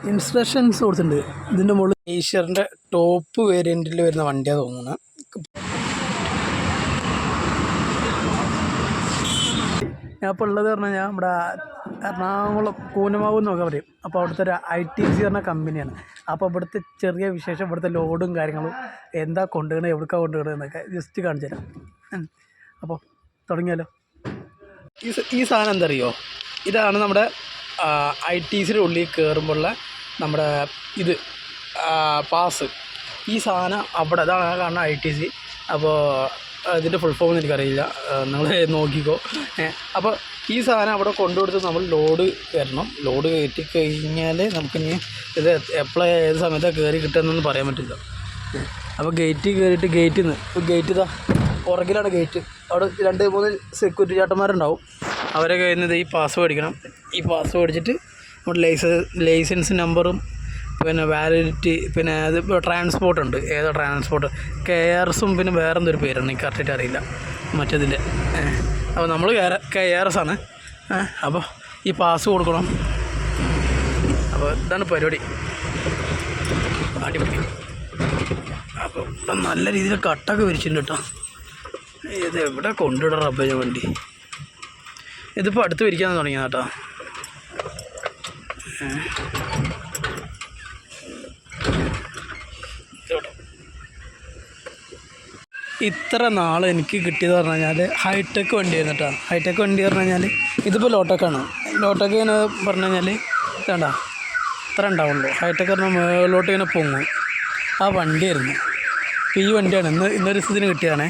Instructions കൊടുത്തിട്ടുണ്ട്. ഇതിൻ്റെ മുകളിൽ ഏഷ്യറിൻ്റെ ടോപ്പ് വേരിയൻറ്റിൽ വരുന്ന വണ്ടിയാണ് തോന്നുന്നത്. ഞാൻ ഇപ്പോൾ ഉള്ളത് പറഞ്ഞു കഴിഞ്ഞാൽ നമ്മുടെ എറണാകുളം കൂനമാവ് എന്നൊക്കെ പറയും. അപ്പോൾ അവിടുത്തെ ഒരു ITC പറഞ്ഞ കമ്പനിയാണ്. അപ്പോൾ ഇവിടുത്തെ ചെറിയ വിശേഷം, ഇവിടുത്തെ ലോഡും കാര്യങ്ങളും എന്താ കൊണ്ടുപോകണത്, എവിടേക്കാണ് കൊണ്ടുപോകണത് എന്നൊക്കെ ജസ്റ്റ് കാണിച്ചു തരാം. അപ്പോൾ തുടങ്ങിയാലോ. ഈ സാധനം എന്താ അറിയോ, ഇതാണ് നമ്മുടെ ITCയുടെ ഉള്ളിൽ കയറുമ്പോഴുള്ള നമ്മുടെ ഇത് പാസ്. ഈ സാധനം അവിടെ അതാണ് കാണുന്ന ITC. അപ്പോൾ ഇതിൻ്റെ ഫുൾ ഫോം എനിക്കറിയില്ല, നിങ്ങൾ നോക്കിക്കോ. അപ്പോൾ ഈ സാധനം അവിടെ കൊണ്ടുകൊടുത്ത് നമ്മൾ ലോഡ് കയറണം. ലോഡ് കയറ്റി കഴിഞ്ഞാൽ നമുക്കിനി ഇത് എപ്പോഴാണ് ഏത് സമയത്താണ് കയറി കിട്ടുന്നതെന്ന് പറയാൻ പറ്റില്ല. അപ്പോൾ ഗേറ്റ് കയറിയിട്ട് ഗേറ്റിൽ നിന്ന് ഗേറ്റ് ഇതാ പുറകിലാണ് ഗേറ്റ്. അവിടെ 2-3 സെക്യൂരിറ്റി ചേട്ടന്മാരുണ്ടാവും. അവരെ കയ്യിൽ നിന്ന് ഈ പാസ് മേടിക്കണം. ഈ പാസ് മേടിച്ചിട്ട് നമ്മുടെ ലൈസൻസ് നമ്പറും പിന്നെ വാലിഡിറ്റി, പിന്നെ അത് ട്രാൻസ്പോർട്ട് ഉണ്ട്. ഏതോ ട്രാൻസ്പോർട്ട് KRSും പിന്നെ വേറെ എന്തൊരു പേരാണ്, എനിക്ക് കറക്റ്റായിട്ട് അറിയില്ല മറ്റേതിൻ്റെ. അപ്പോൾ നമ്മൾ KRS ആണ്. അപ്പോൾ ഈ പാസ് കൊടുക്കണം. അപ്പോൾ ഇതാണ് പരിപാടി. അടിപൊളി. അപ്പോൾ ഇവിടെ നല്ല രീതിയിൽ കട്ടൊക്കെ വിരിച്ചിട്ടുണ്ട് കേട്ടോ. ഇത് എവിടെ കൊണ്ടുവിടാം റബ്ബേ വണ്ടി. ഇതിപ്പോൾ അടുത്ത് വിരിക്കാൻ തുടങ്ങിയത് കേട്ടോ. ഇത്ര നാൾ എനിക്ക് കിട്ടിയത് പറഞ്ഞു കഴിഞ്ഞാൽ ഹൈടെക് വണ്ടിയായിരുന്നു കേട്ടോ. ഹൈടെക് വണ്ടി പറഞ്ഞു കഴിഞ്ഞാൽ ഇതിപ്പോൾ ലോടെക്കാണ്. ലോടെക്ക് ഇങ്ങനെ പറഞ്ഞു കഴിഞ്ഞാൽ വേണ്ട ഇത്ര ഉണ്ടാവുള്ളൂ. ഹൈടെക് പറഞ്ഞാൽ മേലോട്ട് ഇങ്ങനെ പൊങ്ങും. ആ വണ്ടിയായിരുന്നു. അപ്പോൾ ഈ വണ്ടിയാണ് ഇന്നൊരു ദിവസത്തിന് കിട്ടിയതാണേ.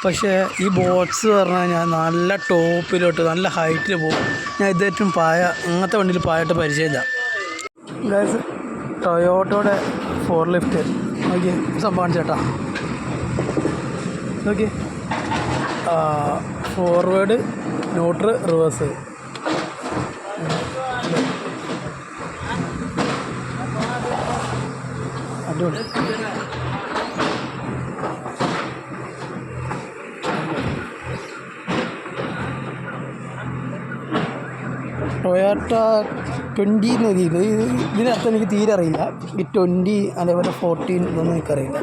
പക്ഷേ ഈ ബോക്സ് പറഞ്ഞു കഴിഞ്ഞാൽ നല്ല ടോപ്പിലോട്ട് നല്ല ഹൈറ്റിൽ പോകും. ഞാൻ ഇതേറ്റവും അങ്ങനത്തെ വണ്ടിയിൽ പായിട്ട് പരിചയമില്ല. ഗൈസ്, ടൊയോട്ടോയുടെ 4 ലിഫ്റ്റ് നോക്കി സംഭവം ചേട്ടാ. നോക്കി, ഫോർവേഡ്, ന്യൂട്രൽ, റിവേഴ്സ്. അടിപൊളി. ടൊയോട്ട 20 എന്ന് എഴുതിയത്. ഇതിനകത്ത് എനിക്ക് തീരെ അറിയില്ല. ഈ 20 അതേപോലെ 14 ഇതൊന്നും എനിക്കറിയില്ല.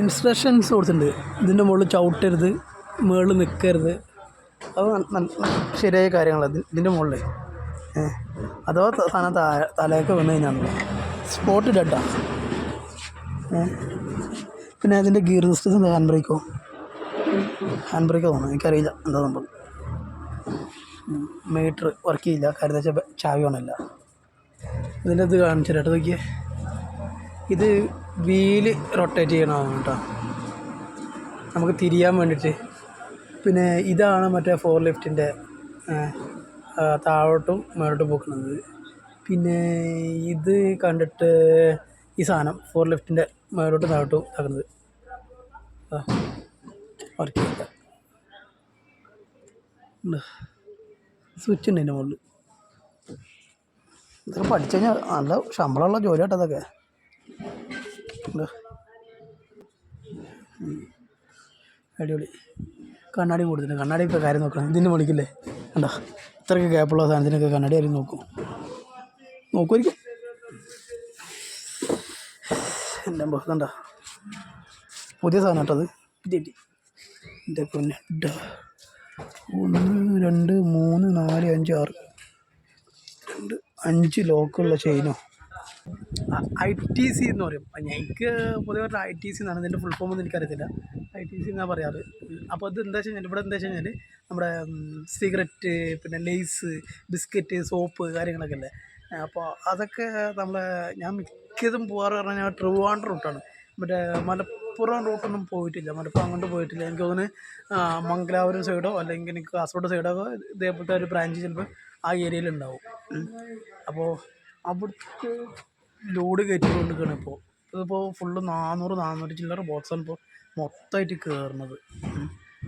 ഇൻസ്ട്രക്ഷൻസ് കൊടുത്തിട്ടുണ്ട്. ഇതിൻ്റെ മുകളിൽ ചവിട്ടരുത്, മുകളിൽ നിൽക്കരുത്. അത് ശരിയായ കാര്യങ്ങളാണ് ഇതിൻ്റെ മുകളിൽ. അഥവാ സാധനം തലയൊക്കെ വീണ് കഴിഞ്ഞാൽ സ്പോട്ട് ഡെഡാണ്. പിന്നെ അതിൻ്റെ ഗിയർ സിസ്റ്റം ഹാൻഡ് ബ്രേക്കോ തോന്നുന്നു, എനിക്കറിയില്ല എന്താ സംഭവം. മീറ്റർ വർക്ക് ചെയ്യില്ല, കാര്യം വെച്ചാൽ ചാവി വേണമില്ല. ഇതിൻ്റെ ഇത് കാണിച്ചിട്ട് നോക്കിയേ. ഇത് വീല് റൊട്ടേറ്റ് ചെയ്യണമാണ് കേട്ടോ, നമുക്ക് തിരിയാൻ വേണ്ടിയിട്ട്. പിന്നെ ഇതാണ് മറ്റേ 4 ലിഫ്റ്റിൻ്റെ താഴോട്ടും മേലോട്ടും പോക്കുന്നത്. പിന്നെ ഇത് കണ്ടിട്ട് ഈ സാധനം 4 ലിഫ്റ്റിൻ്റെ മേലോട്ടും താഴോട്ടും ആക്കുന്നത് വർക്ക് ചെയ്യില്ല. സ്വിച്ച് ഉണ്ട് ഇതിൻ്റെ മുകളിൽ. ഇതൊക്കെ പഠിച്ചു കഴിഞ്ഞാൽ നല്ല ശമ്പളമുള്ള ജോലി കേട്ടോ അതൊക്കെ. അടിപൊളി. കണ്ണാടി കൊടുത്തിട്ടുണ്ട്. കണ്ണാടി ഇപ്പോൾ കാര്യം നോക്കണം. ഇതിൻ്റെ മുകളിക്കില്ലേ കണ്ടോ, ഇത്രയ്ക്ക് ഗ്യാപ്പുള്ള സാധനത്തിനൊക്കെ കണ്ണാടി ആരും നോക്കുമായിരിക്കും. എൻ്റെ കണ്ടോ, പുതിയ സാധനം കേട്ടോ അത്. എൻ്റെ പിന്നെ 1 2 3 4 5 6 5 ലോക്കുള്ള ചെയിനോ. ITC എന്ന് പറയും. എനിക്ക് പൊതുവെ ITC എന്നാണ്. ഇതിൻ്റെ ഫുൾ ഫോം ഒന്നും എനിക്കറിയത്തില്ല. ITC എന്നാണ് പറയാറ്. അപ്പോൾ ഇത് എന്താ വെച്ച് കഴിഞ്ഞാൽ ഇവിടെ എന്താ വെച്ച് കഴിഞ്ഞാൽ നമ്മുടെ സിഗരറ്റ്, പിന്നെ ലേസ്, ബിസ്ക്കറ്റ്, സോപ്പ് കാര്യങ്ങളൊക്കെ അല്ലേ. അപ്പോൾ അതൊക്കെ ഞാൻ മിക്കതും പോകാറ് പറഞ്ഞു കഴിഞ്ഞാൽ ട്രിവാൻഡ്രം റൂട്ടാണ്. മറ്റേ മലപ്പുറം റൂട്ടൊന്നും പോയിട്ടില്ല. മലപ്പുറം അങ്ങോട്ട് പോയിട്ടില്ല. എനിക്ക് തോന്നുന്നു മംഗലാപുരം സൈഡോ അല്ലെങ്കിൽ എനിക്ക് കാസർഗോഡ് സൈഡോ ഇതേപോലത്തെ ഒരു ബ്രാഞ്ച് ചിലപ്പോൾ ആ ഏരിയയിലുണ്ടാവും. അപ്പോൾ അവിടുത്തെ ലോഡ് കയറ്റിക്കൊണ്ടിരിക്കുകയാണ് ഇപ്പോൾ. ഇതിപ്പോൾ ഫുള്ള് 400 ചില്ലറ ബോക്സാണ് ഇപ്പോൾ മൊത്തമായിട്ട് കയറുന്നത്.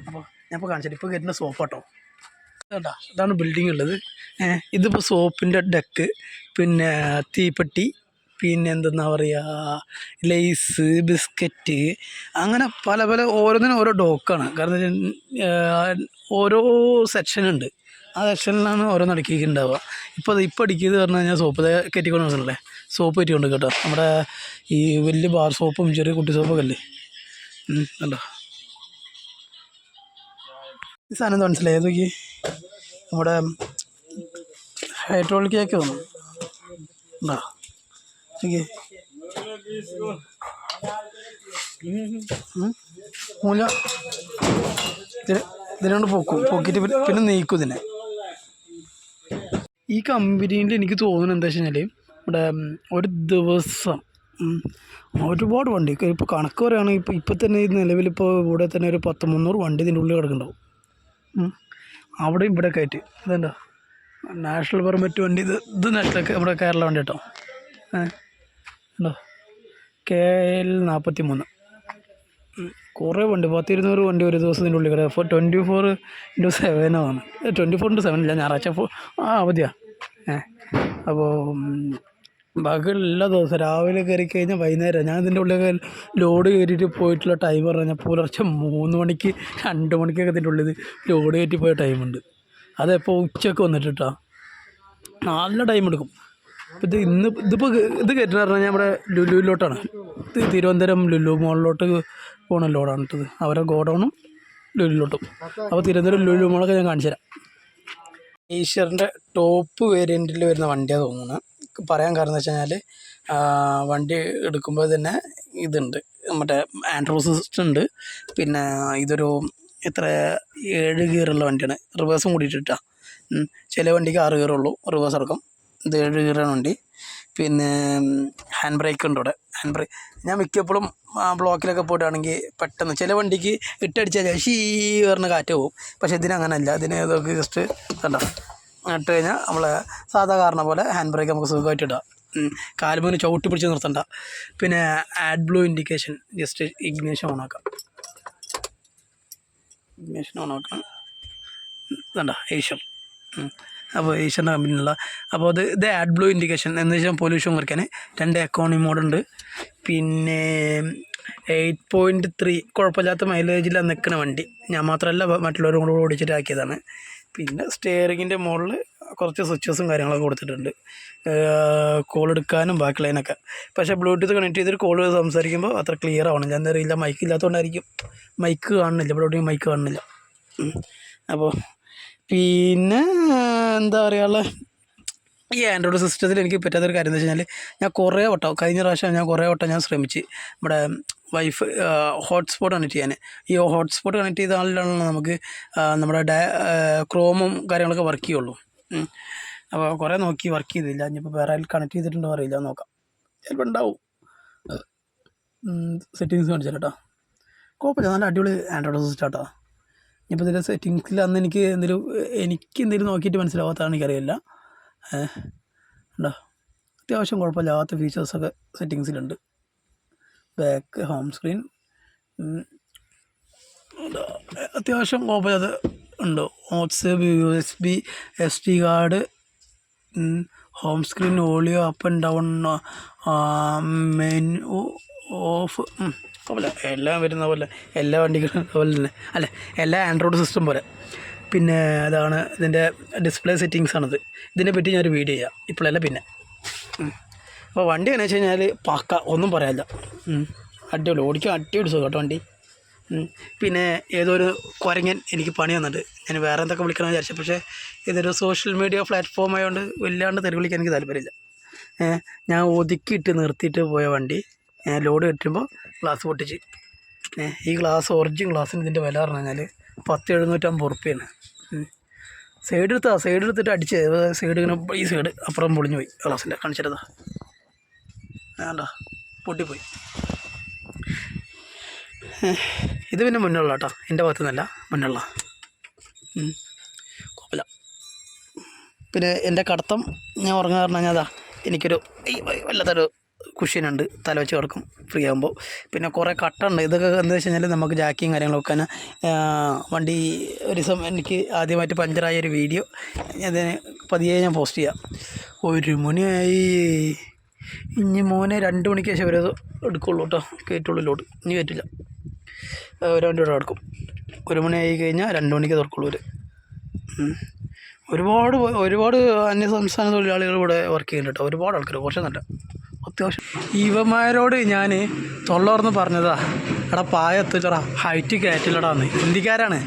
അപ്പോൾ ഞാനിപ്പോൾ കാണിച്ചിട്ട് ഇപ്പോൾ കയറ്റുന്ന സോപ്പ് കേട്ടോ. കേട്ടോ, ഇതാണ് ബിൽഡിംഗ് ഉള്ളത്. ഇതിപ്പോൾ സോപ്പിൻ്റെ ഡെക്ക്, പിന്നെ തീപ്പെട്ടി, പിന്നെ എന്തെന്നാ പറയുക, ലേസ്, ബിസ്ക്കറ്റ്, അങ്ങനെ പല ഓരോന്നിനും ഓരോ ഡോക്കാണ്. കാരണം ഓരോ സെക്ഷനുണ്ട്. ആ സെക്ഷനിലാണ് ഓരോന്ന് അടുക്കിയിട്ടുണ്ടാവുക. ഇപ്പോൾ അടിക്കിയത് പറഞ്ഞു കഴിഞ്ഞാൽ സോപ്പ് കയറ്റിക്കൊണ്ട് വന്നില്ലേ, സോപ്പ് കയറ്റിക്കൊണ്ട് കേട്ടോ. നമ്മുടെ ഈ വലിയ ബാർ സോപ്പും ചെറിയ കുട്ടി സോപ്പൊക്കെ അല്ലേ, കണ്ടോ ഈ സാധനം എന്താ മനസ്സിലായി? നോക്കി നമ്മുടെ ഹൈഡ്രോളിക്കൊക്കെ വന്നു ഉണ്ടോ നോക്കി മൂല ഇതിനോട് പൊക്കിയിട്ട് പിന്നെ നീക്കും ഇതിനെ. ഈ കമ്പനിയിൽ എനിക്ക് തോന്നുന്നത് എന്താ വെച്ച് കഴിഞ്ഞാൽ ഇവിടെ ഒരു ദിവസം ഒരുപാട് വണ്ടി ഇപ്പോൾ കണക്ക് പറയുകയാണെങ്കിൽ ഇപ്പോൾ തന്നെ നിലവിലിപ്പോൾ ഇവിടെ തന്നെ ഒരു 300 വണ്ടി ഇതിൻ്റെ ഉള്ളിൽ കിടക്കുന്നുണ്ടാവും. അവിടെയും ഇവിടെ കയറ്റി ഇതെന്താ നാഷണൽ പെർമിറ്റ് വണ്ടി, ഇത് നാഷണൽ നമ്മുടെ കേരള വണ്ടി കേട്ടോ. ഉണ്ടോ KL 43 കുറേ വണ്ടി, 100-200 വണ്ടി ഒരു ദിവസത്തിൻ്റെ ഉള്ളിൽ കിടക്കുക. 24/7 ആണ്. 24/7 ഇല്ല, ഞായറാഴ്ച അവധിയാണ്. അപ്പോൾ ബാക്കി എല്ലാ ദിവസവും രാവിലെ കയറി കഴിഞ്ഞാൽ വൈകുന്നേരം. ഞാൻ ഇതിൻ്റെ ഉള്ളിലൊക്കെ ലോഡ് കയറ്റിയിട്ട് പോയിട്ടുള്ള ടൈം പറഞ്ഞാൽ പുലർച്ചെ 3 മണിക്ക് 2 മണിക്കൊക്കെ ഇതിൻ്റെ ഉള്ളിൽ ലോഡ് കയറ്റി പോയ ടൈമുണ്ട്. അതെപ്പോൾ ഉച്ചയ്ക്ക് വന്നിട്ട് കേട്ടോ, നല്ല ടൈം എടുക്കും. ഇത് ഇത് കയറ്റുന്ന പറഞ്ഞാൽ നമ്മുടെ ലുലുവിലോട്ടാണ്. ഇത് തിരുവനന്തപുരം ലുലു മോളിലോട്ട് പോകുന്ന ലോഡാണ് ഇട്ടത്. അവരെ ഗോഡൗണും ലുലുവിലോട്ടും. അപ്പോൾ തിരുവനന്തപുരം ലുലു മോളൊക്കെ ഞാൻ കാണിച്ചു തരാം. ഈശ്വറിൻ്റെ ടോപ്പ് വേരിയൻറ്റിൽ വരുന്ന വണ്ടിയാണ് തോന്നുന്നത്. പറയാൻ കാരണം എന്ന് വെച്ച് കഴിഞ്ഞാൽ വണ്ടി എടുക്കുമ്പോൾ തന്നെ ഇതുണ്ട്, മറ്റേ ആൻഡ്രോയിഡ് സിസ്റ്റം ഉണ്ട്. പിന്നെ ഇതൊരു 7 ഗിയറുള്ള വണ്ടിയാണ്, റിവേഴ്സും കൂടിയിട്ടാണ്. ചില വണ്ടിക്ക് 6 ഗിയറുള്ളൂ റിവേഴ്സ് അടക്കം. ഇത് 7 ഗിയറാണ് വണ്ടി. പിന്നെ ഹാൻഡ് ബ്രേക്ക് ഉണ്ട് ഇവിടെ. ഹാൻഡ് ബ്രേക്ക് ഞാൻ മിക്കപ്പോഴും ബ്ലോക്കിലൊക്കെ പോയിട്ടാണെങ്കിൽ പെട്ടെന്ന് ചില വണ്ടിക്ക് ഇട്ടടിച്ചാൽ പറഞ്ഞ കാറ്റ് പോകും. പക്ഷേ ഇതിനങ്ങനല്ല. ഇതിന് ഇതൊക്കെ ജസ്റ്റ് കണ്ടോ ഇട്ട് കഴിഞ്ഞാൽ നമ്മളെ സാധാ കാറിനെ പോലെ ഹാൻഡ് ബ്രേക്ക് നമുക്ക് സുഖമായിട്ട് ഇടാം. കാലുമേന് ചവിട്ടി പിടിച്ച് നിർത്തണ്ട. പിന്നെ add blue indication, just ignition ഓണാക്കാം. ഇഗ്നേഷൻ ഓണാക്കണം. ഇതണ്ട ഈശ്വർ. അപ്പോൾ ഈശ്വറിൻ്റെ കമ്പനിയുള്ള അപ്പോൾ ഇത് ആഡ് ബ്ലൂ ഇൻഡിക്കേഷൻ എന്ന് വെച്ചാൽ പൊല്യൂഷൻ കുറയ്ക്കാൻ. 2 എക്കോണമി മോഡുണ്ട്. പിന്നെ 8.3 കുഴപ്പമില്ലാത്ത മൈലേജിലാണ് നിൽക്കുന്ന വണ്ടി. ഞാൻ മാത്രമല്ല മറ്റുള്ളവരും കൂടെ ഓടിച്ചിട്ടാക്കിയതാണ്. പിന്നെ സ്റ്റിയറിങ്ങിൻ്റെ മുകളിൽ കുറച്ച് സ്വിച്ചസും കാര്യങ്ങളൊക്കെ കൊടുത്തിട്ടുണ്ട്, കോൾ എടുക്കാനും ബാക്കിയുള്ളതിനൊക്കെ. പക്ഷേ ബ്ലൂടൂത്ത് കണക്ട് ചെയ്തിട്ട് കോൾ സംസാരിക്കുമ്പോൾ അത്ര ക്ലിയർ ആവണം. ഞാൻ അറിയില്ല, മൈക്ക് ഇല്ലാത്തതുകൊണ്ടായിരിക്കും. മൈക്ക് കാണുന്നില്ല ഇവിടെ എവിടെയും, മൈക്ക് കാണുന്നില്ല. അപ്പോൾ പിന്നെ എന്താ പറയുക, ഈ ആൻഡ്രോയിഡ് സിസ്റ്റത്തിൽ എനിക്ക് പറ്റാത്തൊരു കാര്യം എന്ന് വെച്ച് കഴിഞ്ഞാൽ ഞാൻ കുറേ വട്ടം കഴിഞ്ഞ പ്രാവശ്യം ഞാൻ ശ്രമിച്ച് നമ്മുടെ ഹോട്ട്സ്പോട്ട് കണക്ട് ചെയ്യാൻ. ഈ ഹോട്ട്സ്പോട്ട് കണക്ട് ചെയ്ത ആളിലാണ് നമുക്ക് നമ്മുടെ ക്രോമും കാര്യങ്ങളൊക്കെ വർക്ക് ചെയ്യുള്ളൂ. അപ്പോൾ കുറേ നോക്കി വർക്ക് ചെയ്തില്ല. ഇനിയിപ്പോൾ വേറെ ആരും കണക്ട് ചെയ്തിട്ടുണ്ടോ അറിയില്ല, നോക്കാം, ചിലപ്പോൾ ഉണ്ടാവും. സെറ്റിങ്സ് കാണിച്ചാൽ കേട്ടോ, കുഴപ്പമില്ല, നല്ല അടിപൊളി ആൻഡ്രോയിഡ് സിസ്റ്റം കേട്ടോ. ഇനിയിപ്പോൾ ഇതിൻ്റെ സെറ്റിങ്സിൽ അന്ന് എനിക്ക് എന്തെങ്കിലും നോക്കിയിട്ട് മനസ്സിലാവാത്തതാണ്, എനിക്കറിയില്ല. ഉണ്ടോ അത്യാവശ്യം കുഴപ്പമില്ലാത്ത ഫീച്ചേഴ്സൊക്കെ സെറ്റിങ്സിലുണ്ട്. ബാക്ക് ഹോം സ്ക്രീൻ അത്യാവശ്യം കുഴപ്പമില്ലാതെ ഉണ്ട്. WhatsApp, USB, SD card, home screen, audio up and down, menu of, കുഴപ്പമില്ല. എല്ലാം വരുന്ന പോലെ, എല്ലാ വണ്ടികളും പോലെ തന്നെ അല്ലേ, എല്ലാ ആൻഡ്രോയിഡ് സിസ്റ്റം പോലെ. പിന്നെ അതാണ് ഇതിൻ്റെ ഡിസ്പ്ലേ സെറ്റിങ്സാണിത്. ഇതിനെപ്പറ്റി ഞാനൊരു വീഡിയോ ചെയ്യാം, ഇപ്പോഴല്ല പിന്നെ. അപ്പോൾ വണ്ടി എന്നു വെച്ച് കഴിഞ്ഞാൽ പക്ക, ഒന്നും പറയാനില്ല, അടിപൊളി, ഓടിക്കാൻ അടിപൊളി സുഖം കേട്ടോ വണ്ടി. പിന്നെ ഏതൊരു കുരങ്ങൻ എനിക്ക് പണി വന്നിട്ട് ഞാൻ വേറെ എന്തൊക്കെ വിളിക്കണമെന്ന് വിചാരിച്ചു. പക്ഷേ ഇതൊരു സോഷ്യൽ മീഡിയ പ്ലാറ്റ്ഫോം ആയതുകൊണ്ട് വല്ലാണ്ട് തെറി വിളിക്കാൻ എനിക്ക് താല്പര്യമില്ല. ഞാൻ ഒതുക്കിയിട്ട് നിർത്തിയിട്ട് പോയ വണ്ടി ലോഡ് കെട്ടുമ്പോൾ ഗ്ലാസ് പൊട്ടിച്ച്. ഈ ഗ്ലാസ് ഒറിജിനൽ ഗ്ലാസ്സിന് ഇതിൻ്റെ വില പറഞ്ഞു കഴിഞ്ഞാൽ 10,750 റുപ്യാണ്. സൈഡ് എടുത്തിട്ട് അടിച്ച് സൈഡ് ഇങ്ങനെ ഈ സൈഡ് അപ്പുറം പൊളിഞ്ഞു പോയി. ഗ്ലാസിൻ്റെ കാണിച്ചിട്ടതാ വേണ്ട, പൊട്ടിപ്പോയി. ഇത് പിന്നെ മുന്നുള്ള കേട്ടോ, എൻ്റെ ഭാഗത്തു നിന്നല്ല, മുന്നുള്ള കുഴപ്പമില്ല. പിന്നെ എൻ്റെ കടത്തം ഞാൻ ഉറങ്ങാൻ പറഞ്ഞാൽ അതാ എനിക്കൊരു വല്ലാത്തൊരു കുഷ്യനുണ്ട്, തല വെച്ച് കിടക്കും ഫ്രീ ആകുമ്പോൾ. പിന്നെ കുറേ കട്ടുണ്ട്. ഇതൊക്കെ എന്താ വെച്ച് കഴിഞ്ഞാൽ നമുക്ക് ജാക്കിയും കാര്യങ്ങളൊക്കെ തന്നെ. വണ്ടി ഒരു ദിവസം എനിക്ക് ആദ്യമായിട്ട് പഞ്ചറായൊരു വീഡിയോ അതിന് പതിയെ ഞാൻ പോസ്റ്റ് ചെയ്യാം. 1 മണിയായി. ഇനി മോനെ 2 മണിക്ക് ശേഷം അവരത് എടുക്കുള്ളൂ കേട്ടോ, കയറ്റുള്ളൂ ലോഡ്, ഇനി കയറ്റില്ല. 2 വണ്ടി ഇവിടെ എടുക്കും. 1 മണിയായി കഴിഞ്ഞാൽ 2 മണിക്ക് തുറക്കുള്ളൂ അവർ. ഒരുപാട് അന്യസംസ്ഥാന തൊഴിലാളികൾ ഇവിടെ വർക്ക് ചെയ്യുന്നുണ്ട് കേട്ടോ. ഒരുപാട് ആൾക്കാർ, കുറച്ചൊന്നുമല്ല, അത്യാവശ്യം. ഇവന്മാരോട് ഞാൻ തൊള്ളർന്ന് പറഞ്ഞതാ, എടാ പായ എത്തിച്ചടാ, ഹൈറ്റ് കയറ്റില്ലടാന്ന്. ഹിന്ദിക്കാരാണ്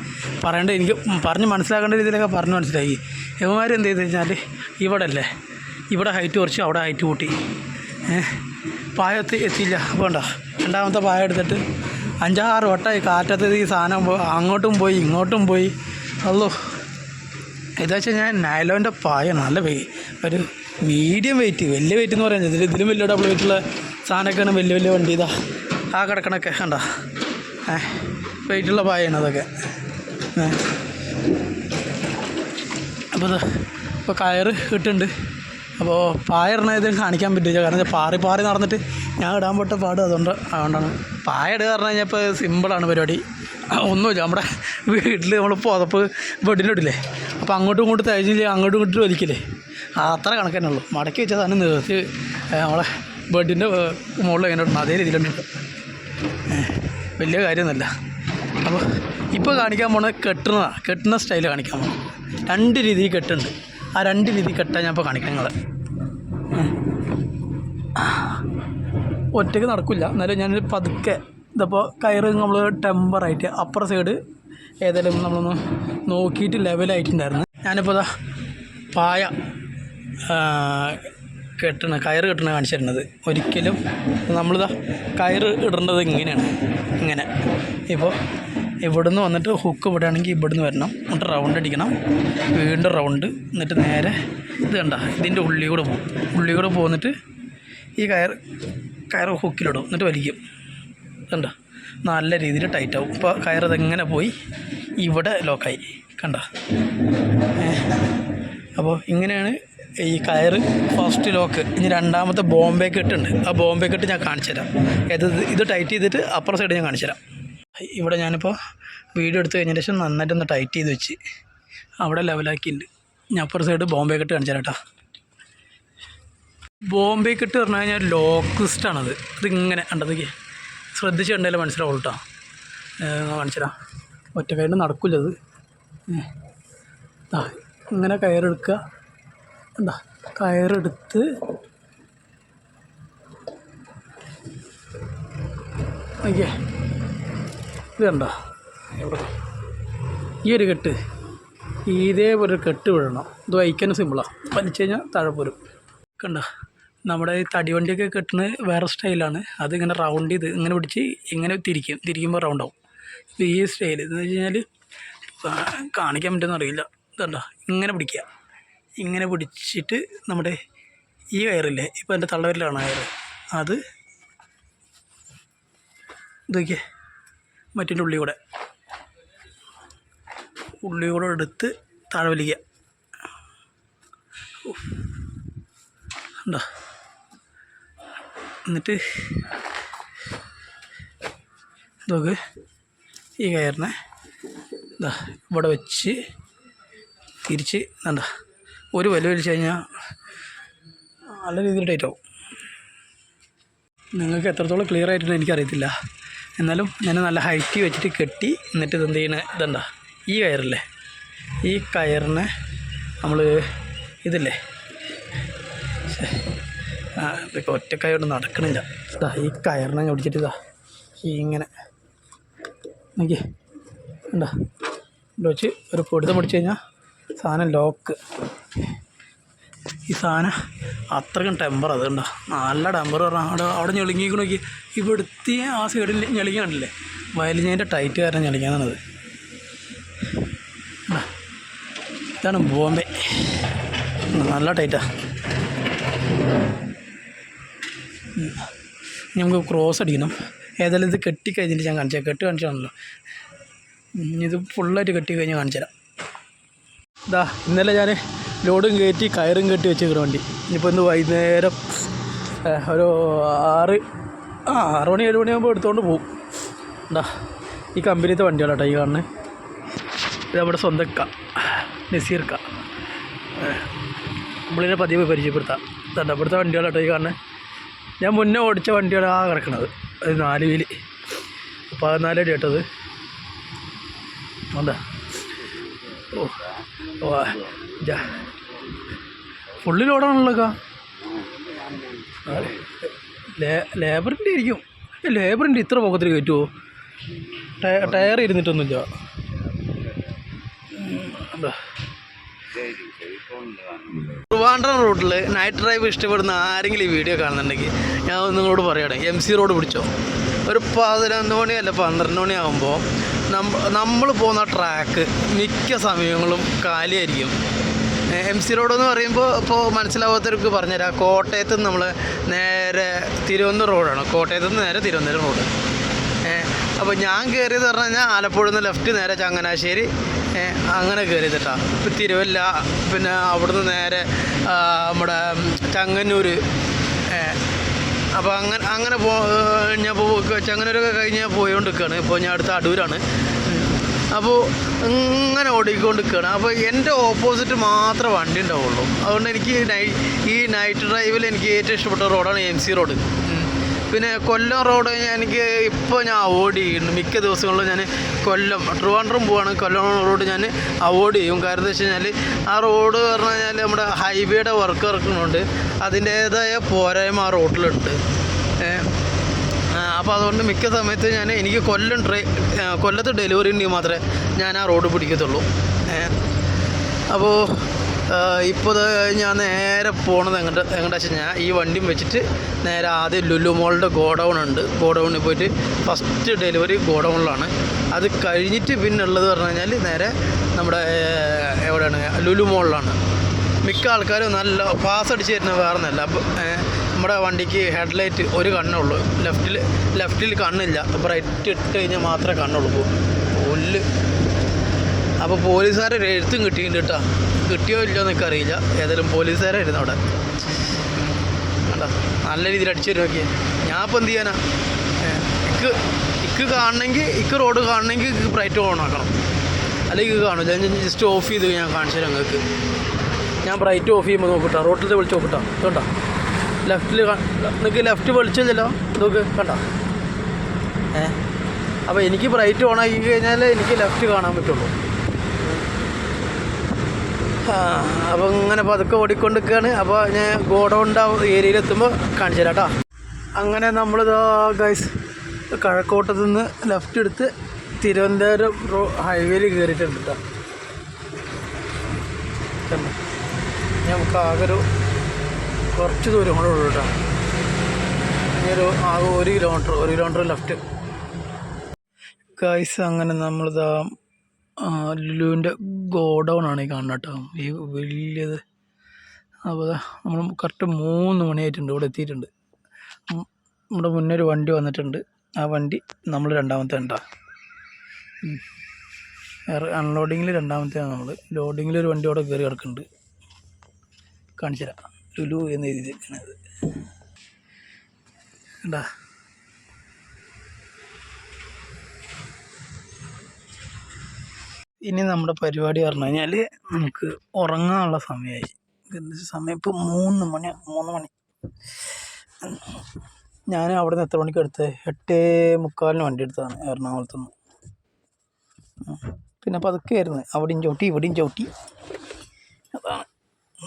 പറയേണ്ടത്, എനിക്ക് പറഞ്ഞ് മനസ്സിലാക്കേണ്ട രീതിയിലൊക്കെ പറഞ്ഞ് മനസ്സിലാക്കി. ഇവന്മാർ എന്ത് ചെയ്തെന്ന് വെച്ചാൽ ഇവിടെ അല്ലേ, ഇവിടെ ഹൈറ്റ് കുറച്ച് അവിടെ ഹൈറ്റ് കൂട്ടി, പായ എത്തിയില്ല. വേണ്ട, രണ്ടാമത്തെ പായ എടുത്തിട്ട് 5-6 വട്ടമായി കാറ്റത്ത് ഈ സാധനം അങ്ങോട്ടും പോയി ഇങ്ങോട്ടും പോയി. അല്ലോ, ഇതാ വെച്ചാൽ ഞാൻ നൈലോൻ്റെ പായ നല്ല ഒരു മീഡിയം വെയിറ്റ്, വലിയ വെയിറ്റ് എന്ന് പറയുന്നത് ഇതിലും വലിയ ഡബിൾ വെയിറ്റുള്ള സാധനമൊക്കെയാണ് വലിയ വലിയ വണ്ടി. ഇതാ ആ കിടക്കണൊക്കെ കണ്ട വെയിറ്റുള്ള പായാണ് അതൊക്കെ. അപ്പോൾ ഇപ്പോൾ കയറ് കിട്ടുന്നുണ്ട്. അപ്പോൾ പായ ഇടണതിന് കാണിക്കാൻ പറ്റില്ല, കാരണം പാറി നടന്നിട്ട് ഞാൻ ഇടാൻ പെട്ട പാട് അതുകൊണ്ടാണ്. പായ ഇടുക പറഞ്ഞു കഴിഞ്ഞാൽ ഇപ്പോൾ സിമ്പിളാണ് പരിപാടി, ഒന്നുമില്ല. നമ്മുടെ വീട്ടിൽ നമ്മൾ പുതപ്പ് ബെഡിനിടില്ലേ, അപ്പോൾ അങ്ങോട്ടും ഇങ്ങോട്ടും തയ്ച്ചില്ല, അങ്ങോട്ടും ഇങ്ങോട്ടും വലിക്കില്ലേ, അത്ര കണക്ക് തന്നെ ഉള്ളൂ. മടക്കി വെച്ചാൽ തന്നെ നിർത്തി നമ്മളെ ബെഡിൻ്റെ മുകളിൽ എങ്ങനെ ഇടണം അതേ രീതിയിലുണ്ട്, വലിയ കാര്യമൊന്നുമല്ല. അപ്പോൾ ഇപ്പോൾ കാണിക്കാൻ പോണത് കെട്ടുന്ന സ്റ്റൈൽ കാണിക്കാൻ പോകണം. 2 രീതിയിൽ കെട്ടുണ്ട്, ആ 2 രീതി കെട്ടാൻ ഞാൻ ഇപ്പോൾ കാണിക്കാം നിങ്ങളെ. ഒറ്റയ്ക്ക് നടക്കില്ല, എന്നാലും ഞാനൊരു പതുക്കെ ഇതിപ്പോൾ കയറ് നമ്മൾ ടെമ്പറായിട്ട് അപ്പുറ സൈഡ് ഏതായാലും നമ്മളൊന്ന് നോക്കിയിട്ട് ലെവലായിട്ടുണ്ടായിരുന്നു. ഞാനിപ്പോൾ ഇതാ പായ കയറ് കെട്ടണ കാണിച്ചു തരുന്നത്. ഒരിക്കലും നമ്മളിതാ കയറ് ഇടേണ്ടത് ഇങ്ങനെ ഇപ്പോൾ ഇവിടുന്ന് വന്നിട്ട് ഹുക്ക് ഇവിടെയാണെങ്കിൽ ഇവിടുന്ന് വരണം, എന്നിട്ട് റൗണ്ട് അടിക്കണം, വീണ്ടും റൗണ്ട്, എന്നിട്ട് നേരെ ഇത് കണ്ട ഇതിൻ്റെ ഉള്ളിൽ കൂടെ പോന്നിട്ട് ഈ കയറ് ഹുക്കിലിടും, എന്നിട്ട് വലിക്കും. കണ്ട നല്ല രീതിയിൽ ടൈറ്റ് ആവും. ഇപ്പോൾ കയറതെങ്ങനെ പോയി ഇവിടെ ലോക്കായി കണ്ട. അപ്പോൾ ഇങ്ങനെയാണ് ഈ കയറ് ഫസ്റ്റ് ലോക്ക്. ഇനി രണ്ടാമത്തെ ബോംബെ കെട്ടുണ്ട്, ആ ബോംബെ കെട്ട് ഞാൻ കാണിച്ചു തരാം. ഇത് ടൈറ്റ് ചെയ്തിട്ട് അപ്പുറ സൈഡ് ഞാൻ കാണിച്ചു തരാം. ഇവിടെ ഞാനിപ്പോൾ വീഡിയോ എടുത്ത് കഴിഞ്ഞതിന് ശേഷം നന്നായിട്ടൊന്ന് ടൈറ്റ് ചെയ്ത് വെച്ച് അവിടെ ലെവലാക്കിയിട്ടുണ്ട്. ഞാൻ അപ്പുറ സൈഡ് ബോംബെ കെട്ട് കാണിച്ചു തരാം കേട്ടോ. ബോംബെ കെട്ട് പറഞ്ഞു കഴിഞ്ഞാൽ ലോക്കിസ്റ്റാണത്. അതിങ്ങനെ കണ്ടതൊക്കെ ശ്രദ്ധിച്ച് കണ്ടാലും മനസ്സിലാവും കേട്ടോ. കാണിച്ചു തരാം. ഒറ്റ കൈ നടക്കില്ലത്. ഇങ്ങനെ കയറെടുക്കുക, എന്താ കയറെടുത്ത് ഓക്കെ ഇത് കണ്ടോ, ഈ ഒരു കെട്ട് ഇതേപോലെ ഒരു കെട്ട് വിടണം. ഇത് വഹിക്കാൻ സിമ്പിളാണ്, വലിച്ചു കഴിഞ്ഞാൽ താഴെ പോരും. കണ്ട നമ്മുടെ ഈ തടിവണ്ടിയൊക്കെ കെട്ടുന്നത് വേറെ സ്റ്റൈലാണ്. അതിങ്ങനെ റൗണ്ട് ചെയ്ത് ഇങ്ങനെ പിടിച്ച് ഇങ്ങനെ തിരിക്കുമ്പോൾ റൗണ്ടാവും. ഈ സ്റ്റൈൽ എന്ന് വെച്ച് കഴിഞ്ഞാൽ കാണിക്കാൻ പറ്റുമെന്ന് അറിയില്ല. ഇതുണ്ടോ ഇങ്ങനെ പിടിക്കുക, ഇങ്ങനെ പിടിച്ചിട്ട് നമ്മുടെ ഈ കയറില്ലേ, ഇപ്പോൾ എൻ്റെ തള്ളവരിലാണ് കയറ്, അത് ഇതൊക്കെ മറ്റിൻ്റെ ഉള്ളിൽ കൂടെ എടുത്ത് താഴെ വലിക്കുക. ഉണ്ടോ, എന്നിട്ട് ഇതൊക്കെ ഈ കയറിനെ ഇതാ ഇവിടെ വെച്ച് തിരിച്ച് എന്താ ഒരു വലിച്ചു കഴിഞ്ഞാൽ നല്ല രീതിയിൽ ടൈറ്റ് ആവും. നിങ്ങൾക്ക് എത്രത്തോളം ക്ലിയർ ആയിട്ടുണ്ട് എനിക്കറിയത്തില്ല, എന്നാലും ഞാൻ നല്ല ഹൈറ്റ് വെച്ചിട്ട് കെട്ടി. എന്നിട്ട് ഇതെന്ത് ചെയ്യണേ, ഇതെന്താ ഈ കയറില്ലേ, ഈ കയറിനെ നമ്മൾ ഇതില്ലേ, ഇതൊക്കെ ഒറ്റക്കൈ കൊണ്ട് നടക്കണില്ല. ഇതാ ഈ കയറിനെ പിടിച്ചിട്ട് ഇതാ ഇങ്ങനെ നോക്കി എന്താ ഇവിടെ വെച്ച് ഒരു പൊടുത്തം പിടിച്ച് കഴിഞ്ഞാൽ സാധനം ലോക്ക്. ഈ സാധനം അത്രയ്ക്കും ടെമ്പർ, അതുണ്ടോ നല്ല ടെമ്പർ പറഞ്ഞാൽ അവിടെ ഞെളിങ്ങിക്ക് നോക്കി. ഇവിടുത്തെ ആ സൈഡിൽ ഞെളിങ്ങ കണ്ടില്ലേ, വയലിഞ്ഞതിൻ്റെ ടൈറ്റ് കാരണം ഞെളിങ്ങാന്നാണത്. ഇതാണ് ബോംബെ, നല്ല ടൈറ്റാ. നമുക്ക് ക്രോസ് അടിക്കണം. ഏതായാലും ഇത് കെട്ടിക്കഴിഞ്ഞിട്ട് ഞാൻ കാണിച്ചു തരാം. കെട്ട് കാണിച്ചാണല്ലോ, ഇത് ഫുള്ളായിട്ട് കെട്ടി കഴിഞ്ഞ് കാണിച്ചു തരാം. ഇതാ ഇന്നലെ ഞാൻ ലോഡും കയറ്റി കയറും കെട്ടി വെച്ചേക്കുന്ന വണ്ടി. ഇനിയിപ്പോൾ ഇന്ന് വൈകുന്നേരം ഒരു 6 മണി 7 മണിയാകുമ്പോൾ എടുത്തുകൊണ്ട് പോകും. എന്താ ഈ കമ്പനിത്തെ വണ്ടികളാട്ടോ ഈ കാണുന്നത്. ഇത് നമ്മുടെ സ്വന്തം നസീർക്ക, നമ്മളിതിനെ പതിവ് പരിചയപ്പെടുത്താം. ഇതാ ഇവിടുത്തെ വണ്ടികളാട്ടോ ഈ കാണുന്നത്. ഞാൻ മുന്നേ ഓടിച്ച വണ്ടികളാണ് കിടക്കുന്നത്. അത് 4 വീല് 14 അടി കേട്ടത്. എന്താ ഫുള്ളി ലോഡാണല്ലോ. ലേബറിൻ്റെ ആയിരിക്കും. ലേബറിൻ്റെ ഇത്ര പൊക്കത്തിൽ കയറ്റുമോ? ടയർ ഇരുന്നിട്ടൊന്നുമില്ല. ട്രിവാൻഡ്രം റൂട്ടിൽ നൈറ്റ് ഡ്രൈവ് ഇഷ്ടപ്പെടുന്ന ആരെങ്കിലും ഈ വീഡിയോ കാണുന്നുണ്ടെങ്കിൽ ഞാൻ നിങ്ങളോട് പറയുകയാണ്, MC റോഡ് പിടിച്ചോ. ഒരു 11 മണിയല്ല 12 മണിയാകുമ്പോൾ നമ്മൾ പോകുന്ന ട്രാക്ക് മിക്ക സമയങ്ങളും കാലിയായിരിക്കും. MC റോഡ് എന്ന് പറയുമ്പോൾ ഇപ്പോൾ മനസ്സിലാവാത്തവർക്ക് പറഞ്ഞുതരാം. കോട്ടയത്ത് നിന്ന് നമ്മൾ നേരെ തിരുവനന്തപുരം റോഡാണ്. കോട്ടയത്ത് നിന്ന് നേരെ തിരുവനന്തപുരം റോഡ്. അപ്പോൾ ഞാൻ കയറിയത് പറഞ്ഞു കഴിഞ്ഞാൽ ആലപ്പുഴ നിന്ന് ലെഫ്റ്റ് നേരെ ചങ്ങനാശ്ശേരി അങ്ങനെ കയറിയതിട്ടാണ്. ഇപ്പോൾ തിരുവല്ല, പിന്നെ അവിടുന്ന് നേരെ നമ്മുടെ ചങ്ങന്നൂർ. അപ്പോൾ അങ്ങനെ ഞാൻ ചങ്ങന്നൂരൊക്കെ കഴിഞ്ഞ് പോയിക്കൊണ്ടിരിക്കുകയാണ്. ഇപ്പോൾ ഞാൻ അടുത്ത അടൂരാണ്. അപ്പോൾ ഇങ്ങനെ ഓടിക്കൊണ്ടിരിക്കുകയാണ്. അപ്പോൾ എൻ്റെ ഓപ്പോസിറ്റ് മാത്രമേ വണ്ടി ഉണ്ടാവുള്ളൂ. അതുകൊണ്ട് എനിക്ക് ഈ നൈറ്റ് ഡ്രൈവിൽ എനിക്ക് ഏറ്റവും ഇഷ്ടപ്പെട്ട റോഡാണ് MC റോഡ്. പിന്നെ കൊല്ലം റോഡ് എനിക്ക് ഇപ്പോൾ ഞാൻ അവോയ്ഡ് ചെയ്യുന്നുണ്ട്. മിക്ക ദിവസങ്ങളിലും ഞാൻ ട്രിവാൻഡ്രം പോവാണ്, കൊല്ലം റോഡ് ഞാൻ അവോയ്ഡ് ചെയ്യും. കാരണം എന്താ വെച്ച് കഴിഞ്ഞാൽ ആ റോഡ് പറഞ്ഞു കഴിഞ്ഞാൽ നമ്മുടെ ഹൈവേയുടെ വർക്ക് ഇറക്കുന്നുണ്ട്. അതിൻ്റേതായ പോരായ്മ ആ റോഡിലുണ്ട്. അപ്പോൾ അതുകൊണ്ട് മിക്ക സമയത്ത് എനിക്ക് കൊല്ലത്ത് ഡെലിവറി ഉണ്ടെങ്കിൽ മാത്രമേ ഞാൻ ആ റോഡ് പിടിക്കത്തുള്ളൂ. അപ്പോൾ ഇപ്പോൾ ഞാൻ നേരെ പോണത് എങ്ങോട്ടാ വെച്ച് കഴിഞ്ഞാൽ ഈ വണ്ടിയും വെച്ചിട്ട് നേരെ ആദ്യം ലുലു മോളിൻ്റെ ഗോഡൗൺ ഉണ്ട്. ഗോഡൗണിൽ പോയിട്ട് ഫസ്റ്റ് ഡെലിവറി ഗോഡൗണിലാണ്. അത് കഴിഞ്ഞിട്ട് പിന്നെ ഉള്ളത് പറഞ്ഞു കഴിഞ്ഞാൽ നേരെ നമ്മുടെ എവിടെയാണ്, ലുലു മോളിലാണ്. മിക്ക ആൾക്കാരും നല്ല പാസ് അടിച്ച് തരുന്നത് വേറെ ഒന്നല്ല. അപ്പോൾ നമ്മുടെ വണ്ടിക്ക് ഹെഡ്ലൈറ്റ് ഒരു കണ്ണേ ഉള്ളൂ. ലെഫ്റ്റിൽ കണ്ണില്ല. റൈറ്റ് ഇട്ട് കഴിഞ്ഞാൽ മാത്രമേ കണ്ണുള്ളൂ. അപ്പോൾ പോലീസുകാരെ എഴുത്തും കിട്ടിയിട്ടുണ്ട് കേട്ടോ. കിട്ടിയോ ഇല്ലയോ എന്നൊക്കെ അറിയില്ല. ഏതായാലും പോലീസുകാരായിരുന്നു അവിടെ. കണ്ടോ, നല്ല രീതിയിൽ അടിച്ചു തരും. നോക്കിയേ, ഞാൻ ഇപ്പോൾ എന്ത് ചെയ്യാനാ? ഇക്ക് റോഡ് കാണണമെങ്കിൽ ബ്രൈറ്റ് ഓൺ ആക്കണം, അല്ലെങ്കിൽ കാണില്ല. ഞാൻ ജസ്റ്റ് ഓഫ് ചെയ്ത് ഞാൻ കാണിച്ചു തരാം നിങ്ങൾക്ക്. ഞാൻ ബ്രൈറ്റ് ഓഫ് ചെയ്യുമ്പോൾ നോക്കട്ടോ, റോട്ടിൽ വിളിച്ച് നോക്കട്ടോ. ഇതുകൊണ്ടോ ലെഫ്റ്റിൽ നിങ്ങൾക്ക് ലെഫ്റ്റ് വിളിച്ചില്ലല്ലോ, ഇതൊക്കെ കണ്ടോ. അപ്പോൾ എനിക്ക് ബ്രൈറ്റ് ഓൺ ആക്കി കഴിഞ്ഞാൽ എനിക്ക് ലെഫ്റ്റ് കാണാൻ പറ്റുള്ളൂ. അപ്പോൾ ഇങ്ങനെ പതുക്കെ ഓടിക്കൊണ്ടിരിക്കുകയാണ്. അപ്പോൾ ഞാൻ ഗോഡൗണിൻ്റെ ഏരിയയിലെത്തുമ്പോൾ കാണിച്ചു തരാം കേട്ടോ. അങ്ങനെ നമ്മളിതാ ഗൈസ് കഴക്കൂട്ടത്തു നിന്ന് ലെഫ്റ്റ് എടുത്ത് തിരുവനന്തപുരം ഹൈവേയിൽ കയറിയിട്ടുണ്ട് കേട്ടോ. നമുക്ക് ആകെ കുറച്ച് ദൂരം കൂടെ ഉള്ളൂ കേട്ടോ. ആകെ 1 കിലോമീറ്റർ ലെഫ്റ്റ് ഗൈസ്. അങ്ങനെ നമ്മളിതാ ലുലുവിൻ്റെ ഗോഡൗൺ ആണ് ഈ കാണുന്നത് കേട്ടോ, ഈ വലിയത്. അപ്പോൾ നമ്മൾ കറക്റ്റ് 3 മണിയായിട്ടുണ്ട് ഇവിടെ എത്തിയിട്ടുണ്ട്. നമ്മുടെ മുന്നേ ഒരു വണ്ടി വന്നിട്ടുണ്ട്. ആ വണ്ടി നമ്മൾ രണ്ടാമത്തെ ഉണ്ടോ. അൺലോഡിങ്ങിൽ രണ്ടാമത്തെയാണ് നമ്മൾ. ലോഡിങ്ങിൽ ഒരു വണ്ടി അവിടെ കയറി കിടക്കുന്നുണ്ട്. കാണിച്ചു തരാം. ലുലു എന്ന് എഴുതിയിരിക്കുന്നത് കണ്ടാ. ഇനി നമ്മുടെ പരിപാടി പറഞ്ഞു കഴിഞ്ഞാൽ നമുക്ക് ഉറങ്ങാനുള്ള സമയമായി. സമയം ഇപ്പോൾ 3 മണി. ഞാൻ അവിടെ നിന്ന് എത്ര മണിക്ക് എടുത്തത്? 8:45 വണ്ടി എടുത്തതാണ് എറണാകുളത്തു നിന്ന്. പിന്നെ അപ്പോൾ അതൊക്കെ ആയിരുന്നു, അവിടെയും ചവിട്ടി ഇവിടെയും ചവിട്ടി. അതാണ്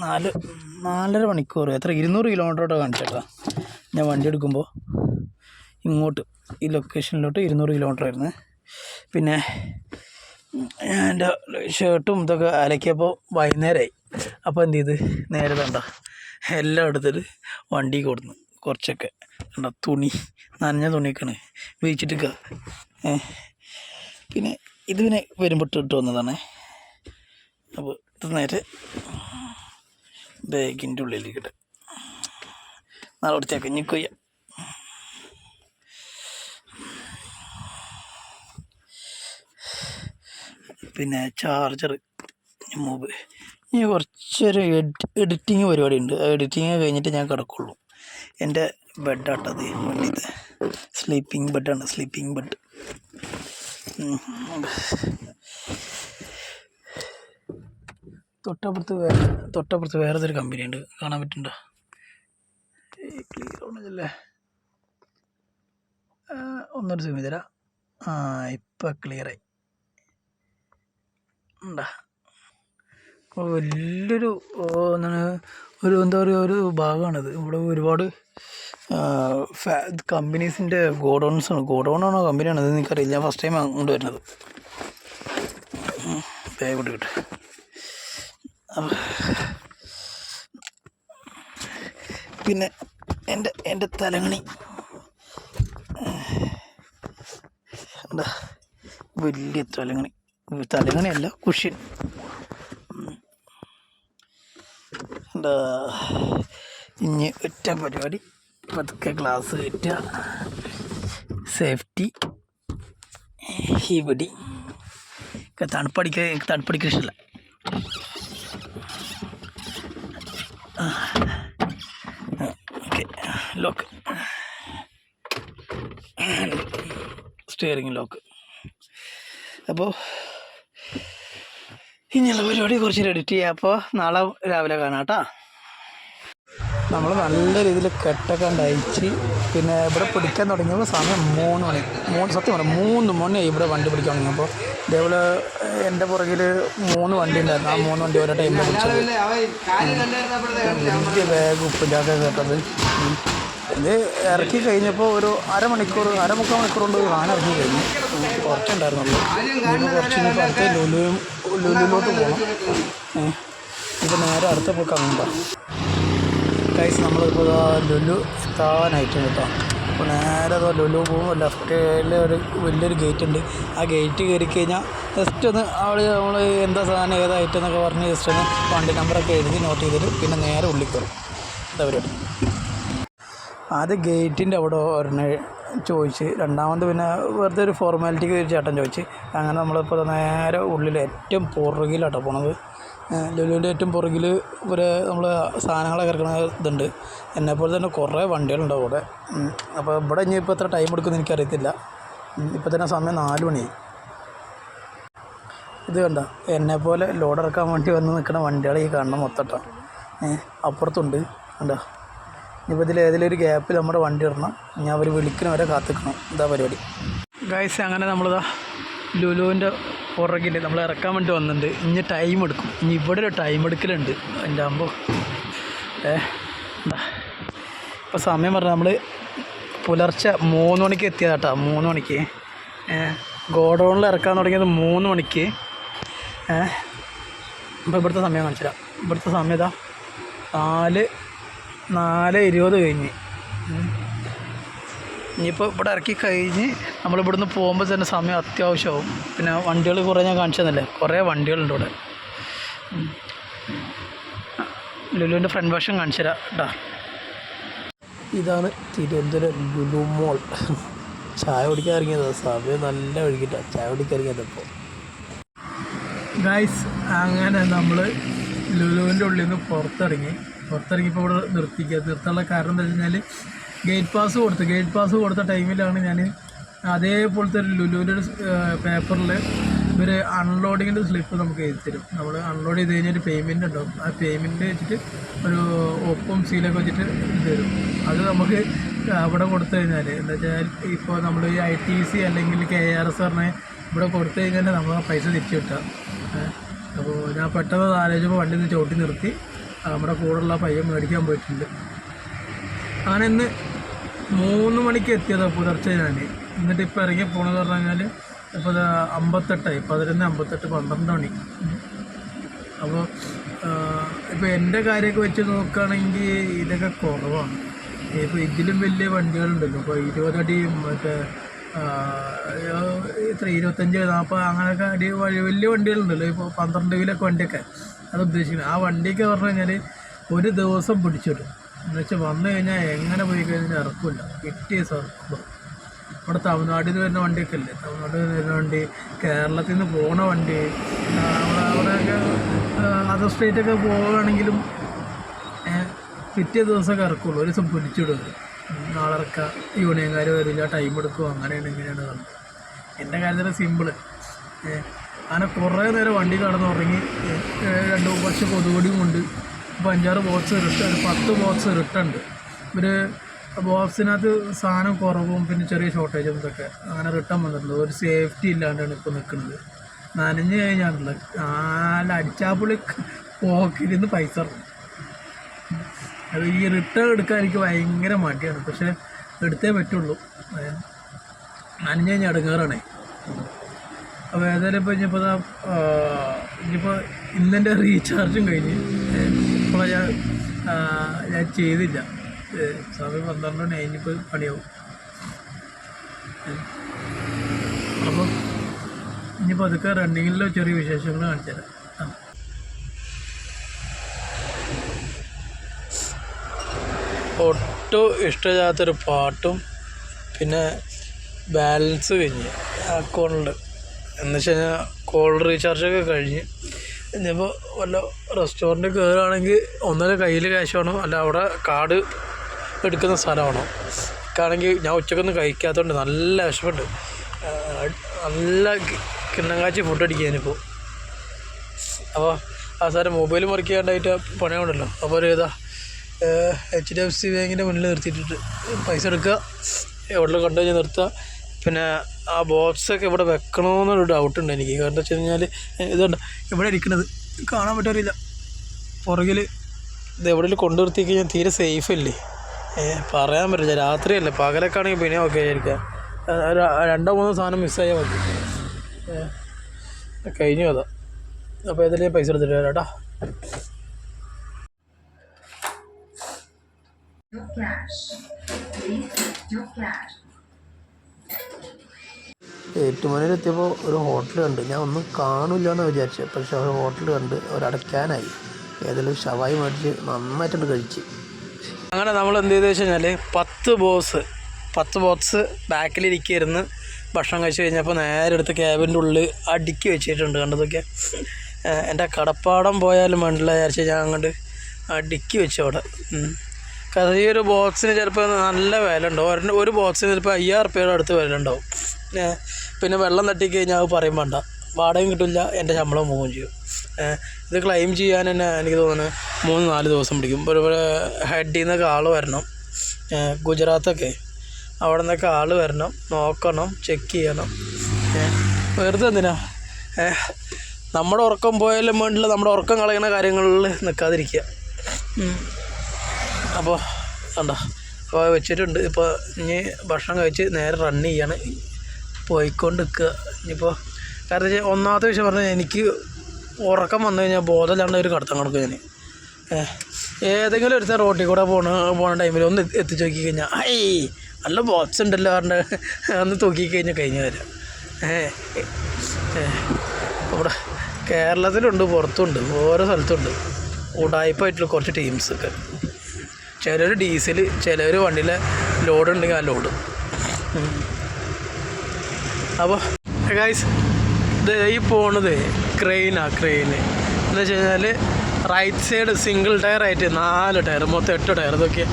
4.5 മണിക്കൂർ. എത്ര 200 കിലോമീറ്ററോടെ കാണിച്ചേട്ടാ ഞാൻ വണ്ടി എടുക്കുമ്പോൾ. ഇങ്ങോട്ട് ഈ ലൊക്കേഷനിലോട്ട് 200 കിലോമീറ്റർ ആയിരുന്നു. പിന്നെ ഞാൻ എൻ്റെ ഷർട്ടും ഇതൊക്കെ അലക്കിയപ്പോൾ വൈകുന്നേരമായി. അപ്പോൾ എന്ത് ചെയ്ത് നേരെ കണ്ട എല്ലാം എടുത്തിട്ട് വണ്ടി കൊടുന്നു. കുറച്ചൊക്കെ കണ്ട നനഞ്ഞ തുണിയൊക്കെയാണ് വീച്ചിട്ട്. പിന്നെ ഇതിനെ വരുമ്പോൾ ഇട്ട് വന്നതാണ്. അപ്പോൾ ഇത് നേരെ ബാഗിൻ്റെ ഉള്ളിലേക്കിട്ട് നാളെ കൊടുത്തേക്ക് ഞെക്കൊയ്യ. പിന്നെ ചാർജർ ഇനി കുറച്ചൊരു എഡിറ്റിങ് പരിപാടി ഉണ്ട്. എഡിറ്റിങ് കഴിഞ്ഞിട്ട് ഞാൻ കിടക്കുള്ളൂ. എൻ്റെ ബെഡാട്ടത് വണ്ടിയത് സ്ലീപ്പിംഗ് ബെഡാണ്. തൊട്ടപ്പുറത്ത് വേറൊരു കമ്പനി ഉണ്ട്, കാണാൻ പറ്റുന്നുണ്ടോ? ക്ലിയർ ആവണല്ലേ? ഒന്നൊരു സിം തരാം. ഇപ്പം ക്ലിയറായി ഉണ്ടാ. വലിയൊരു എന്താണ് എന്താ പറയുക ഒരു ഭാഗമാണിത്. ഇവിടെ ഒരുപാട് കമ്പനീസിൻ്റെ ഗോഡൗണാണോ കമ്പനിയാണോ അത് എനിക്കറിയില്ല. ഞാൻ ഫസ്റ്റ് ടൈം അങ്ങോട്ട് വരുന്നത്. ബാഗ് കിട്ടും. പിന്നെ എൻ്റെ തലങ്ങണി എന്താ വലിയ തലങ്ങണിയല്ല കുഷ്യൻ എന്താ. ഇനി ഒറ്റ പരിപാടി പതുക്കെ ഗ്ലാസ് കയറ്റുക, സേഫ്റ്റി ഇവിടെ. തണുപ്പടിക്കാൻ ഇഷ്ടമല്ല. Okay, lock, steering lock. അപ്പോൾ ഇനിയുള്ള പരിപാടി കുറച്ച് എഡിറ്റ് ചെയ്യാം. അപ്പോൾ നാളെ രാവിലെ കാണാം കേട്ടോ. നമ്മൾ നല്ല രീതിയിൽ കെട്ടൊക്കെ അയച്ച് പിന്നെ ഇവിടെ പിടിക്കാൻ തുടങ്ങിയപ്പോൾ സമയം 3 മണി. സത്യം പറഞ്ഞാൽ 3 മണിയായി ഇവിടെ വണ്ടി പിടിക്കാൻ തുടങ്ങിയപ്പോൾ. ഇതേപോലെ എൻ്റെ പുറകിൽ 3 വണ്ടി ഉണ്ടായിരുന്നു. ആ 3 വണ്ടി ഓരോ ടൈമിൽ പിടിച്ചത്. വലിയ ബാഗ് ഉപ്പില്ലാതെ കേട്ടത്. ഇത് ഇറക്കി കഴിഞ്ഞപ്പോൾ ഒരു അരമുക്കാൽ മണിക്കൂർ കൊണ്ട് സാധനം ഇറങ്ങി കഴിഞ്ഞു. കുറച്ചുണ്ടായിരുന്നുള്ളൂ. ഇനിയിപ്പോൾ കുറച്ച് കഴിഞ്ഞപ്പോൾ അടുത്ത ലുലുവിലോട്ട് പോകണം. ഇപ്പോൾ നേരെ അടുത്ത പോക്ക് അങ്ങോട്ടാണ്. ഗൈസ് നമ്മളിപ്പോൾ ലുലു എത്താനായിട്ട് കേട്ടോ. അപ്പോൾ നേരെ ലുലു പോകുമ്പോൾ ലെഫ്റ്റിൽ ഒരു വലിയൊരു ഗേറ്റ് ഉണ്ട്. ആ ഗേറ്റ് കയറി കഴിഞ്ഞാൽ ജസ്റ്റ് ഒന്ന് നമ്മൾ എന്താ സാധനം ഏതായിട്ട് എന്നൊക്കെ പറഞ്ഞ് ജസ്റ്റ് ഒന്ന് വണ്ടി നമ്പറൊക്കെ എഴുതി നോട്ട് ചെയ്തിട്ട് പിന്നെ നേരെ ഉള്ളിൽ കയറും. എന്താ പരിപാടി. ആദ്യം ഗേറ്റിൻ്റെ അവിടെ ഒരെണ്ണം ചോദിച്ച്, രണ്ടാമത് പിന്നെ വെറുതെ ഒരു ഫോർമാലിറ്റിക്ക് ഒരു ചേട്ടൻ ചോദിച്ച്. അങ്ങനെ നമ്മളിപ്പോൾ നേരെ ഉള്ളിൽ ഏറ്റവും പുറകിലാട്ടോ പോണത്. ലുലുവിൻ്റെ ഏറ്റവും പുറകിൽ ഒരു നമ്മൾ സാധനങ്ങളൊക്കെ ഇറക്കുന്ന ഇതുണ്ട്. എന്നെപ്പോലെ തന്നെ കുറേ വണ്ടികളുണ്ടാവും അവിടെ. അപ്പോൾ ഇവിടെ ഇനി ഇപ്പോൾ എത്ര ടൈം എടുക്കുമെന്ന് എനിക്കറിയത്തില്ല. ഇപ്പോൾ തന്നെ സമയം 4 മണിയായി. ഇത് കണ്ട എന്നെപ്പോലെ ലോഡ് ഇറക്കാൻ വേണ്ടി വന്ന് നിൽക്കുന്ന വണ്ടികൾ ഈ കാണണം മൊത്തട്ടോ. അപ്പുറത്തുണ്ട് കണ്ടോ. ഇനിയിപ്പോൾ ഇതിൽ ഏതെങ്കിലും ഒരു ഗ്യാപ്പിൽ നമ്മുടെ വണ്ടി ഇടണം. ഇനി അവർ വിളിക്കുന്നവരെ കാത്തിക്കണം. ഇതാ പരിപാടി. ഗൈസ് അങ്ങനെ നമ്മളിതാ ലുലുവിൻ്റെ പുറകിൽ നമ്മൾ ഇറക്കാൻ വേണ്ടി വന്നിട്ടുണ്ട്. ഇനി ടൈം എടുക്കും. ഇനി ഇവിടെ ഒരു ടൈം എടുക്കലുണ്ട്. എൻ്റെ ആകുമ്പോൾ എന്താ ഇപ്പോൾ സമയം പറഞ്ഞാൽ നമ്മൾ പുലർച്ചെ 3 മണിക്ക് എത്തിയതാട്ടോ. 3 മണിക്ക് ഗോഡൗണിൽ ഇറക്കാൻ തുടങ്ങിയത് 3 മണിക്ക്. ഇപ്പോൾ ഇവിടുത്തെ സമയം കാണിച്ചില്ല. ഇവിടുത്തെ സമയം ഇതാ 4:20 കഴിഞ്ഞ്. ഇനിയിപ്പോൾ ഇവിടെ ഇറക്കി കഴിഞ്ഞ് നമ്മളിവിടുന്ന് പോകുമ്പോൾ തന്നെ സമയം അത്യാവശ്യമാവും. പിന്നെ വണ്ടികൾ കുറേ ഞാൻ കാണിച്ചതല്ലേ, കുറേ വണ്ടികളുണ്ട് ഇവിടെ. ലുലുവിൻ്റെ ഫ്രണ്ട് വശം കാണിച്ചു തരാം കേട്ടോ. ഇതാണ് തിരുവനന്തപുരം ലുലു മോൾ. ചായ കുടിക്കാൻ ഇറങ്ങിയത് സമയം നല്ല ഒഴുകിട്ടാണ് ചായ കുടിക്കാൻ ഇറങ്ങിയത്. ഇപ്പോൾ ഗൈസ് അങ്ങനെ നമ്മൾ ലുലുവിൻ്റെ ഉള്ളിൽ നിന്ന് പുറത്തിറങ്ങിയപ്പോൾ ഇവിടെ നിർത്താനുള്ള കാരണം എന്താ വെച്ച് കഴിഞ്ഞാൽ ഗേറ്റ് പാസ് കൊടുത്ത ടൈമിലാണ് ഞാൻ അതേപോലത്തെ ഒരു ലുലുവിൻ്റെ ഒരു പേപ്പറിൽ ഇവർ അൺലോഡിങ്ങിൻ്റെ സ്ലിപ്പ് നമുക്ക് എഴുതി തരും. നമ്മൾ അൺലോഡ് ചെയ്ത് കഴിഞ്ഞാൽ ഒരു പേയ്മെൻറ്റ് ഉണ്ടാവും. ആ പേയ്മെൻറ്റ് വെച്ചിട്ട് ഒരു ഒപ്പും സീലൊക്കെ വെച്ചിട്ട് തരും. അത് നമുക്ക് അവിടെ കൊടുത്തു കഴിഞ്ഞാൽ എന്താ വെച്ചാൽ ഇപ്പോൾ നമ്മൾ ഈ ITC അല്ലെങ്കിൽ KRS പറഞ്ഞാൽ ഇവിടെ കൊടുത്തു കഴിഞ്ഞാൽ നമ്മൾ ആ പൈസ തിരിച്ചു കിട്ടുക. അപ്പോൾ ഞാൻ പെട്ടെന്ന് ആലോചിച്ചപ്പോൾ വണ്ടി നിന്ന് ചവിട്ടി നിർത്തി നമ്മുടെ കൂടെയുള്ള പയ്യൻ മേടിക്കാൻ പോയിട്ടുണ്ട്. അങ്ങനെ ഇന്ന് 3 മണിക്ക് എത്തിയതാണ് പുലർച്ചെ ഞാൻ. എന്നിട്ട് ഇപ്പോൾ ഇറങ്ങി പോകണമെന്ന് പറഞ്ഞു കഴിഞ്ഞാൽ ഇപ്പോൾ 58 11:58 12 മണി. അപ്പോൾ ഇപ്പോൾ എൻ്റെ കാര്യമൊക്കെ വെച്ച് നോക്കുകയാണെങ്കിൽ ഇതൊക്കെ കുറവാണ്. ഇപ്പോൾ ഇതിലും വലിയ വണ്ടികളുണ്ടല്ലോ. ഇപ്പോൾ 20 അടി മറ്റേ ഇത്ര 25 40 അങ്ങനെയൊക്കെ അടി വലിയ വണ്ടികളുണ്ടല്ലോ. ഇപ്പോൾ 12 കിലോക്കെ വണ്ടിയൊക്കെ അത് ഉദ്ദേശിക്കുന്നത്. ആ വണ്ടിയൊക്കെ പറഞ്ഞു കഴിഞ്ഞാൽ ഒരു ദിവസം പിടിച്ചിടും. എന്നുവെച്ചാൽ വന്നു കഴിഞ്ഞാൽ എങ്ങനെ പോയി കഴിഞ്ഞാൽ ഇറക്കില്ല. കിട്ടിയ ഇറക്കും. ഇവിടെ തമിഴ്നാട്ടിൽ നിന്ന് വരുന്ന വണ്ടിയൊക്കെ അല്ലേ, തമിഴ്നാട്ടിൽ നിന്ന് വരുന്ന വണ്ടി, കേരളത്തിൽ നിന്ന് പോണ വണ്ടി, അവിടെയൊക്കെ അതർ സ്റ്റേറ്റൊക്കെ പോവുകയാണെങ്കിലും പിറ്റേ ദിവസമൊക്കെ ഇറക്കുള്ളൂ. ഒരു ദിവസം പിടിച്ചിടുന്നത്. നാളെ ഇറക്കുക, യൂണിയൻകാർ വരില്ല, ടൈം എടുക്കും, അങ്ങനെയാണ് ഇങ്ങനെയാണ് കണ്ടത്. എൻ്റെ കാര്യത്തിൽ സിമ്പിള്. അങ്ങനെ കുറേ നേരം വണ്ടി കടന്നുറങ്ങി കുറച്ച് കൊതുകടിയും കൊണ്ട് ഇപ്പോൾ 5-6 ബോക്സ് റിട്ടേൺ, 10 ബോക്സ് റിട്ടേൺ ഉണ്ട്. ഒരു ബോക്സിനകത്ത് സാധനം കുറവും പിന്നെ ചെറിയ ഷോർട്ടേജും ഇതൊക്കെ അങ്ങനെ റിട്ടേൺ വന്നിട്ടുണ്ട്. ഒരു സേഫ്റ്റി ഇല്ലാണ്ടാണ് ഇപ്പോൾ നിൽക്കുന്നത്. നനഞ്ഞു കഴിഞ്ഞാണല്ലോ നല്ല അടിച്ചാപ്പുള്ളി പോക്കിരുന്ന് പൈസ ഇറങ്ങും. അത് ഈ റിട്ടേൺ എടുക്കാൻ എനിക്ക് ഭയങ്കര മടിയാണ്, പക്ഷെ എടുത്തേ പറ്റുള്ളൂ. നനഞ്ഞു കഴിഞ്ഞാൽ അടുങ്ങാറാണേ. അപ്പോൾ ഏതായാലും ഇപ്പോൾ ഇനിയിപ്പോൾ ഇന്നെൻ്റെ റീചാർജും കഴിഞ്ഞ് ഇപ്പോൾ ഞാൻ ചെയ്തില്ല. സമയം 12 മണി കഴിഞ്ഞിപ്പോൾ പണിയാവും. അപ്പം ഇനിയിപ്പോൾ അതൊക്കെ റണ്ണിങ്ങിലോ ചെറിയ വിശേഷങ്ങൾ കാണിച്ചു തരാം. ഒട്ടും ഇഷ്ടമില്ലാത്തൊരു പാട്ടും പിന്നെ ബാലൻസ് കഴിഞ്ഞ് അക്കൗണ്ടിൽ എന്ന് വെച്ച് കഴിഞ്ഞാൽ കോൾ റീചാർജൊക്കെ കഴിഞ്ഞ് ഇനിയിപ്പോൾ വല്ല റെസ്റ്റോറൻറ്റിൽ കയറുകയാണെങ്കിൽ ഒന്നര കയ്യിൽ ക്യാഷ് വേണം, അല്ല അവിടെ കാർഡ് എടുക്കുന്ന സ്ഥലമാണോ. എനിക്കാണെങ്കിൽ ഞാൻ ഉച്ചക്കൊന്നും കഴിക്കാത്തതുകൊണ്ട് നല്ല വിഷമുണ്ട്. നല്ല കിണ്ണങ്കാച്ചി ഫുഡ് അടിക്കാനിപ്പോൾ. അപ്പോൾ അവസാനം മൊബൈൽ മറിക്ക് ചെയ്യാണ്ടായിട്ട് പണിയുണ്ടല്ലോ. അപ്പോൾ ഒരു HDFC ബാങ്കിൻ്റെ മുന്നിൽ നിർത്തിയിട്ടിട്ട് പൈസ എടുക്കുക, എവിടെ കണ്ടു കഴിഞ്ഞാൽ നിർത്തുക. പിന്നെ ആ ബോക്സൊക്കെ ഇവിടെ വെക്കണമെന്നൊരു ഡൗട്ടുണ്ട് എനിക്ക്. കാരണം എന്താ വെച്ച് കഴിഞ്ഞാൽ ഇതുണ്ട് ഇവിടെ ഇരിക്കുന്നത് കാണാൻ പറ്റാറില്ല. പുറകിൽ ഇത് എവിടെയെങ്കിലും കൊണ്ടു നിർത്തി കഴിഞ്ഞാൽ തീരെ സേഫ് അല്ലേ, പറയാൻ പറ്റില്ല. രാത്രിയല്ലേ, പകലൊക്കെ ആണെങ്കിൽ പിന്നെ ഓക്കെ ആയിരിക്കാം. 2-3 സാധനം മിസ്സായാൽ മതി, കഴിഞ്ഞു അതാ. അപ്പോൾ ഏതെങ്കിലും പൈസ എടുത്തിട്ട് വരാം കേട്ടോ. ഏറ്റുമാനൂരെത്തിയപ്പോൾ ഒരു ഹോട്ടൽ കണ്ട്. ഞാൻ ഒന്നും കാണില്ല എന്ന് വിചാരിച്ചു, പക്ഷെ ഒരു ഹോട്ടൽ കണ്ട് ഒരടയ്ക്കാനായി. ഏതെങ്കിലും ഷവായി മേടിച്ച് നന്നായിട്ടുണ്ട് കഴിച്ച്. അങ്ങനെ നമ്മൾ എന്ത് ചെയ്തെന്ന് വെച്ച് കഴിഞ്ഞാൽ 10 ബോക്സ് ബാക്കിലിരിക്കുകയായിരുന്നു. ഭക്ഷണം കഴിച്ച് കഴിഞ്ഞപ്പോൾ നേരെ എടുത്ത് ക്യാബിൻ്റെ ഉള്ളിൽ അടുക്കി വെച്ചിട്ടുണ്ട്. കണ്ടതൊക്കെ എൻ്റെ കടപ്പാടം പോയാലും വേണ്ടില്ല വിചാരിച്ച് ഞാൻ അങ്ങോട്ട് അടുക്കി വെച്ചു അവിടെ. കാരണം ഈ ഒരു ബോക്സിന് ചിലപ്പോൾ നല്ല വില ഉണ്ടാവും. ഒരു ബോക്സിന് ചിലപ്പോൾ 5000 റുപ്യയുടെ അടുത്ത് വില ഉണ്ടാവും. പിന്നെ വെള്ളം തട്ടിക്കഴിഞ്ഞാൽ അത് പറയും വേണ്ട, വാടകയും കിട്ടില്ല, എൻ്റെ ശമ്പളം പോവുകയും ചെയ്യും. ഇത് ക്ലെയിം ചെയ്യാൻ തന്നെ എനിക്ക് തോന്നുന്നു 3-4 ദിവസം പിടിക്കും. ഒരു ഹെഡിൽ നിന്നൊക്കെ ആൾ വരണം, ഗുജറാത്തൊക്കെ അവിടെ നിന്നൊക്കെ ആൾ വരണം, നോക്കണം, ചെക്ക് ചെയ്യണം. വെറുതെ എന്തിനാ നമ്മുടെ ഉറക്കം പോയാലും വേണ്ടില്ല, നമ്മുടെ ഉറക്കം കളയുന്ന കാര്യങ്ങളിൽ നിൽക്കാതിരിക്കുക. അപ്പോൾ കണ്ടോ, അപ്പോൾ വെച്ചിട്ടുണ്ട്. ഇപ്പോൾ ഇനി ഭക്ഷണം കഴിച്ച് നേരെ റണ്ണ് ചെയ്യാണ്, പോയിക്കൊണ്ട് നിൽക്കുക ഇനിയിപ്പോൾ. കാരണം വെച്ചാൽ ഒന്നാമത്തെ വിഷയം പറഞ്ഞാൽ എനിക്ക് ഉറക്കം വന്നു കഴിഞ്ഞാൽ ബോധമില്ലാണ്ട് ഒരു കടത്തം കിടക്കും ഞാൻ. ഏതെങ്കിലും ഒരുത്ത റോട്ടിൽ കൂടെ പോണ ടൈമിൽ ഒന്ന് എത്തിച്ച് നോക്കി കഴിഞ്ഞാൽ നല്ല ബോക്സ് ഉണ്ടല്ലോ പറഞ്ഞ ഒന്ന് തൂക്കിക്കഴിഞ്ഞാൽ കഴിഞ്ഞ് വരാം. ഇവിടെ കേരളത്തിലുണ്ട്, പുറത്തുണ്ട്, ഓരോ സ്ഥലത്തുണ്ട് ഉടായ്പായിട്ടുള്ള കുറച്ച് ടീംസൊക്കെ. ചിലർ ഡീസൽ, ചിലർ വണ്ടിയിലെ ലോഡ് ഉണ്ടെങ്കിൽ ആ ലോഡ്. അപ്പോൾ ഗൈസ് ഇത് ഈ പോണത് ക്രെയിന് എന്ന് വെച്ച് കഴിഞ്ഞാൽ റൈറ്റ് സൈഡ് സിംഗിൾ ടയർ ആയിട്ട് 4 ടയർ, മൊത്തം 8 ടയർ. ഇതൊക്കെ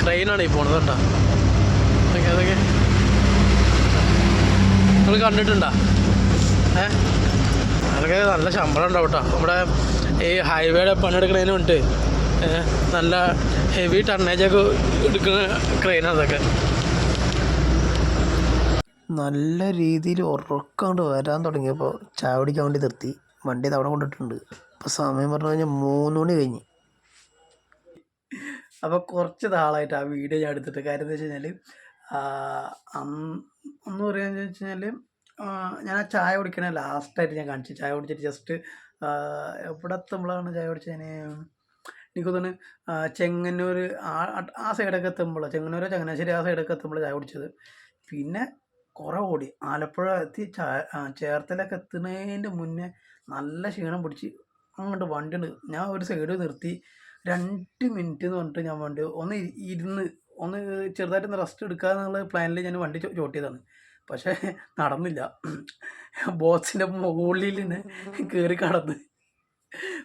ക്രെയിനാണ് ഈ പോണത് കേട്ടോ. അതൊക്കെ നിങ്ങൾ കണ്ടിട്ടുണ്ടോ? അതൊക്കെ നല്ല ശമ്പളം ഉണ്ടാവും കേട്ടോ. നമ്മുടെ ഈ ഹൈവേയുടെ പണിയെടുക്കുന്നതിന് വേണ്ടിയിട്ട് നല്ല ഹെവി ടണ്ണേജൊക്കെ എടുക്കുന്ന ക്രെയിനാണ് അതൊക്കെ. നല്ല രീതിയിൽ ഉറക്കൊണ്ട് വരാൻ തുടങ്ങിയപ്പോൾ ചായ കുടിക്കാൻ വേണ്ടി നിർത്തി. വണ്ടി തവണ കൊണ്ടിട്ടുണ്ട്. ഇപ്പോൾ സമയം പറഞ്ഞു കഴിഞ്ഞാൽ 3 മണി കഴിഞ്ഞ്. അപ്പോൾ കുറച്ച് നാളായിട്ട് ആ വീഡിയോ ഞാൻ എടുത്തിട്ട്. കാര്യം എന്താ വെച്ച് കഴിഞ്ഞാൽ ഒന്ന് പറയാന്ന് വെച്ച് കഴിഞ്ഞാൽ ഞാൻ ആ ചായ കുടിക്കണ ലാസ്റ്റായിട്ട് ഞാൻ കാണിച്ചു. ചായ കുടിച്ചിട്ട് ജസ്റ്റ് എവിടെ എത്തുമ്പോഴാണ് ചായ കുടിച്ചതിന് എനിക്ക് തോന്നുന്നു ചെങ്ങന്നൂർ ആ സൈഡൊക്കെ എത്തുമ്പോൾ, ചെങ്ങന്നൂരോ ചങ്ങനാശ്ശേരി ആ സൈഡൊക്കെ എത്തുമ്പോൾ ചായ കുടിച്ചത്. പിന്നെ കുറേ ഓടി ആലപ്പുഴ എത്തി ചേർത്തലൊക്കെ എത്തുന്നതിൻ്റെ മുന്നേ നല്ല ക്ഷീണം പിടിച്ച് അങ്ങോട്ട് വണ്ടി ഉണ്ട്. ഞാൻ ഒരു സൈഡ് നിർത്തി 2 മിനിറ്റ് എന്ന് പറഞ്ഞിട്ട് ഞാൻ വണ്ടി ഒന്ന് ഇരുന്ന് ചെറുതായിട്ടൊന്ന് റെസ്റ്റ് എടുക്കുക എന്നുള്ള പ്ലാനിൽ ഞാൻ വണ്ടി ചോട്ടിയതാണ്. പക്ഷേ നടന്നില്ല. ബോക്സിൻ്റെ മുകളിൽ തന്നെ കയറി കടന്ന്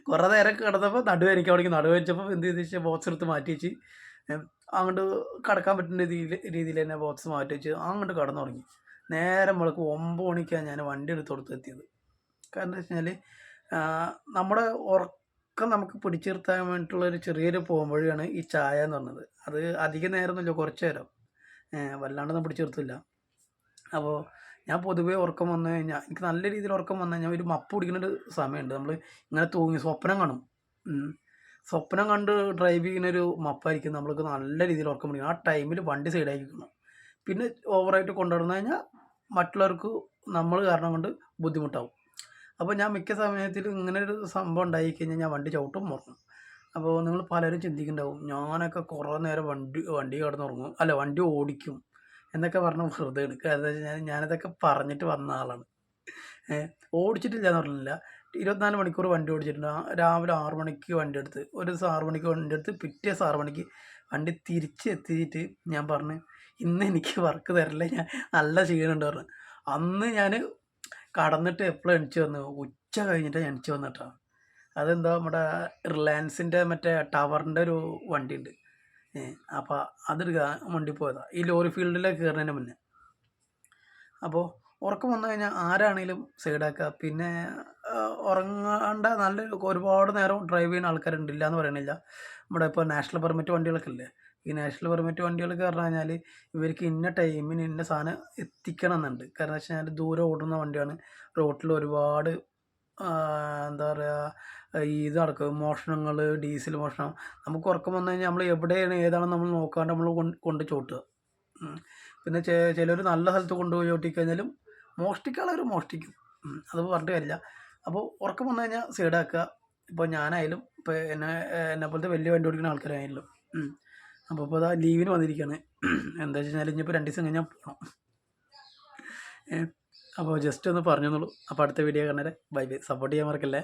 കുറേ നേരം കിടന്നപ്പോൾ നടുവേദനിക്കാൻ തുടങ്ങി. നടുവേദനിച്ചപ്പോൾ എന്ത് ചെയ്ത് വെച്ചാൽ ബോക്സ് എടുത്ത് മാറ്റി വെച്ച് അങ്ങോട്ട് കടക്കാൻ പറ്റുന്ന രീതിയിൽ തന്നെ ബോക്സ് മാറ്റി വെച്ച് അങ്ങോട്ട് കടന്നു തുടങ്ങി. നേരം വെളുക്ക് 9 മണിക്കാണ് ഞാൻ വണ്ടി എടുത്ത് എത്തിയത്. കാരണം എന്താ വെച്ച് കഴിഞ്ഞാൽ നമ്മുടെ ഉറക്കം നമുക്ക് പിടിച്ചു നിർത്താൻ വേണ്ടിയിട്ടുള്ളൊരു ചെറിയൊരു പോകുമ്പോഴാണ് ഈ ചായ എന്ന് പറഞ്ഞത്. അത് അധികം നേരമൊന്നുമില്ല, കുറച്ച് നേരം, വല്ലാണ്ടൊന്നും പിടിച്ചു നിർത്തില്ല. അപ്പോൾ ഞാൻ പൊതുവേ ഉറക്കം വന്നു കഴിഞ്ഞാൽ എനിക്ക് നല്ല രീതിയിൽ ഉറക്കം വന്നു കഴിഞ്ഞാൽ ഒരു മപ്പ് പിടിക്കുന്നൊരു സമയമുണ്ട്. നമ്മൾ ഇങ്ങനെ തൂങ്ങി സ്വപ്നം കാണും. സ്വപ്നം കണ്ട് ഡ്രൈവ് ചെയ്യുന്നൊരു മപ്പായിരിക്കും നമ്മൾക്ക് നല്ല രീതിയിൽ ഉറക്കം പിടിക്കും. ആ ടൈമിൽ വണ്ടി സൈഡാക്കിക്കണം. പിന്നെ ഓവറായിട്ട് കൊണ്ടുനടന്ന് കഴിഞ്ഞാൽ മറ്റുള്ളവർക്ക് നമ്മൾ കാരണം കൊണ്ട് ബുദ്ധിമുട്ടാവും. അപ്പോൾ ഞാൻ മിക്ക സമയത്തിലും ഇങ്ങനെ ഒരു സംഭവം ഉണ്ടായി കഴിഞ്ഞാൽ ഞാൻ വണ്ടി ചവിട്ടും ഉറങ്ങും. അപ്പോൾ നിങ്ങൾ പലരും ചിന്തിക്കുന്നുണ്ടാവും ഞാനൊക്കെ കുറേ നേരം വണ്ടി കിടന്നുറങ്ങും, അല്ല വണ്ടി ഓടിക്കും എന്നൊക്കെ പറഞ്ഞ് വെറുതെ എടുക്കുക. എന്താ വെച്ചാൽ ഞാനിതൊക്കെ പറഞ്ഞിട്ട് വന്ന ആളാണ്. ഓടിച്ചിട്ടില്ല എന്ന് പറഞ്ഞില്ല, 24 മണിക്കൂർ വണ്ടി ഓടിച്ചിട്ടുണ്ട്. രാവിലെ 6 മണിക്ക് വണ്ടി എടുത്ത്, ഒരു ദിവസം 6 മണിക്ക് വണ്ടി എടുത്ത്, പിറ്റേ ദിവസം 6 മണിക്ക് വണ്ടി തിരിച്ചെത്തിയിട്ട് ഞാൻ പറഞ്ഞു ഇന്ന് എനിക്ക് വർക്ക് തരില്ല, ഞാൻ നല്ല ക്ഷീണമുണ്ട് പറഞ്ഞു. അന്ന് ഞാൻ കടന്നിട്ട് എപ്പോഴും എണിച്ച് വന്നു, ഉച്ച കഴിഞ്ഞിട്ട് എണിച്ച് വന്നിട്ടാണ്. അതെന്താ നമ്മുടെ റിലയൻസിൻ്റെ മറ്റേ ടവറിൻ്റെ ഒരു വണ്ടിയുണ്ട്. അപ്പോൾ അതെടുക്കാൻ വേണ്ടി പോയതാണ്, ഈ ലോറി ഫീൽഡിലേക്ക് കയറുന്നതിന് മുന്നേ. അപ്പോൾ ഉറക്കം വന്നു കഴിഞ്ഞാൽ ആരാണെങ്കിലും സൈഡാക്കുക. പിന്നെ ഉറങ്ങാണ്ട നല്ല ഒരുപാട് നേരം ഡ്രൈവ് ചെയ്യുന്ന ആൾക്കാരുണ്ട്, ഇല്ല എന്ന് പറയണില്ല. നമ്മുടെ ഇപ്പോൾ നാഷണൽ പെർമിറ്റ് വണ്ടികളൊക്കെ ഇല്ലേ, ഈ നാഷണൽ പെർമിറ്റ് വണ്ടികളൊക്കെ പറഞ്ഞു കഴിഞ്ഞാൽ ഇവർക്ക് ഇന്ന ടൈമിന് ഇന്ന സാധനം എത്തിക്കണം എന്നുണ്ട്. കാരണം വെച്ച് കഴിഞ്ഞാൽ ദൂരെ ഓടുന്ന വണ്ടിയാണ്. റോട്ടിൽ ഒരുപാട് എന്താ പറയുക, ഈ ഇത് നടക്കും, മോഷണങ്ങൾ, ഡീസൽ മോഷണം. നമുക്ക് ഉറക്കം വന്നു കഴിഞ്ഞാൽ നമ്മൾ എവിടെയാണ് ഏതാണ് നമ്മൾ നോക്കാണ്ട് നമ്മൾ കൊണ്ട് ചോട്ടുക. പിന്നെ ചിലർ നല്ല സ്ഥലത്ത് കൊണ്ടുപോയി ചോട്ടിക്കഴിഞ്ഞാലും മോഷ്ടിക്കാനുള്ളവർ മോഷ്ടിക്കും. അത് പറഞ്ഞിട്ട് കാര്യമില്ല. അപ്പോൾ ഉറക്കം വന്നു കഴിഞ്ഞാൽ സൈഡാക്കുക. ഇപ്പോൾ ഞാനായാലും ഇപ്പോൾ എന്നെപ്പോലത്തെ വലിയ വണ്ടി ഓടിക്കുന്ന ആൾക്കാരായാലും. അപ്പോൾ അതാ ലീവിന് വന്നിരിക്കുകയാണ്. എന്താ വെച്ച് കഴിഞ്ഞാൽ ഇനിയിപ്പോൾ 2 ദിവസം കഴിഞ്ഞാൽ പോകണം. അപ്പോൾ ജസ്റ്റ് ഒന്ന് പറഞ്ഞു എന്നുള്ളൂ. അപ്പോൾ അടുത്ത വീഡിയോ കാണാൻ ബൈ ബൈ. സപ്പോർട്ട് ചെയ്യാൻ മറക്കല്ലേ.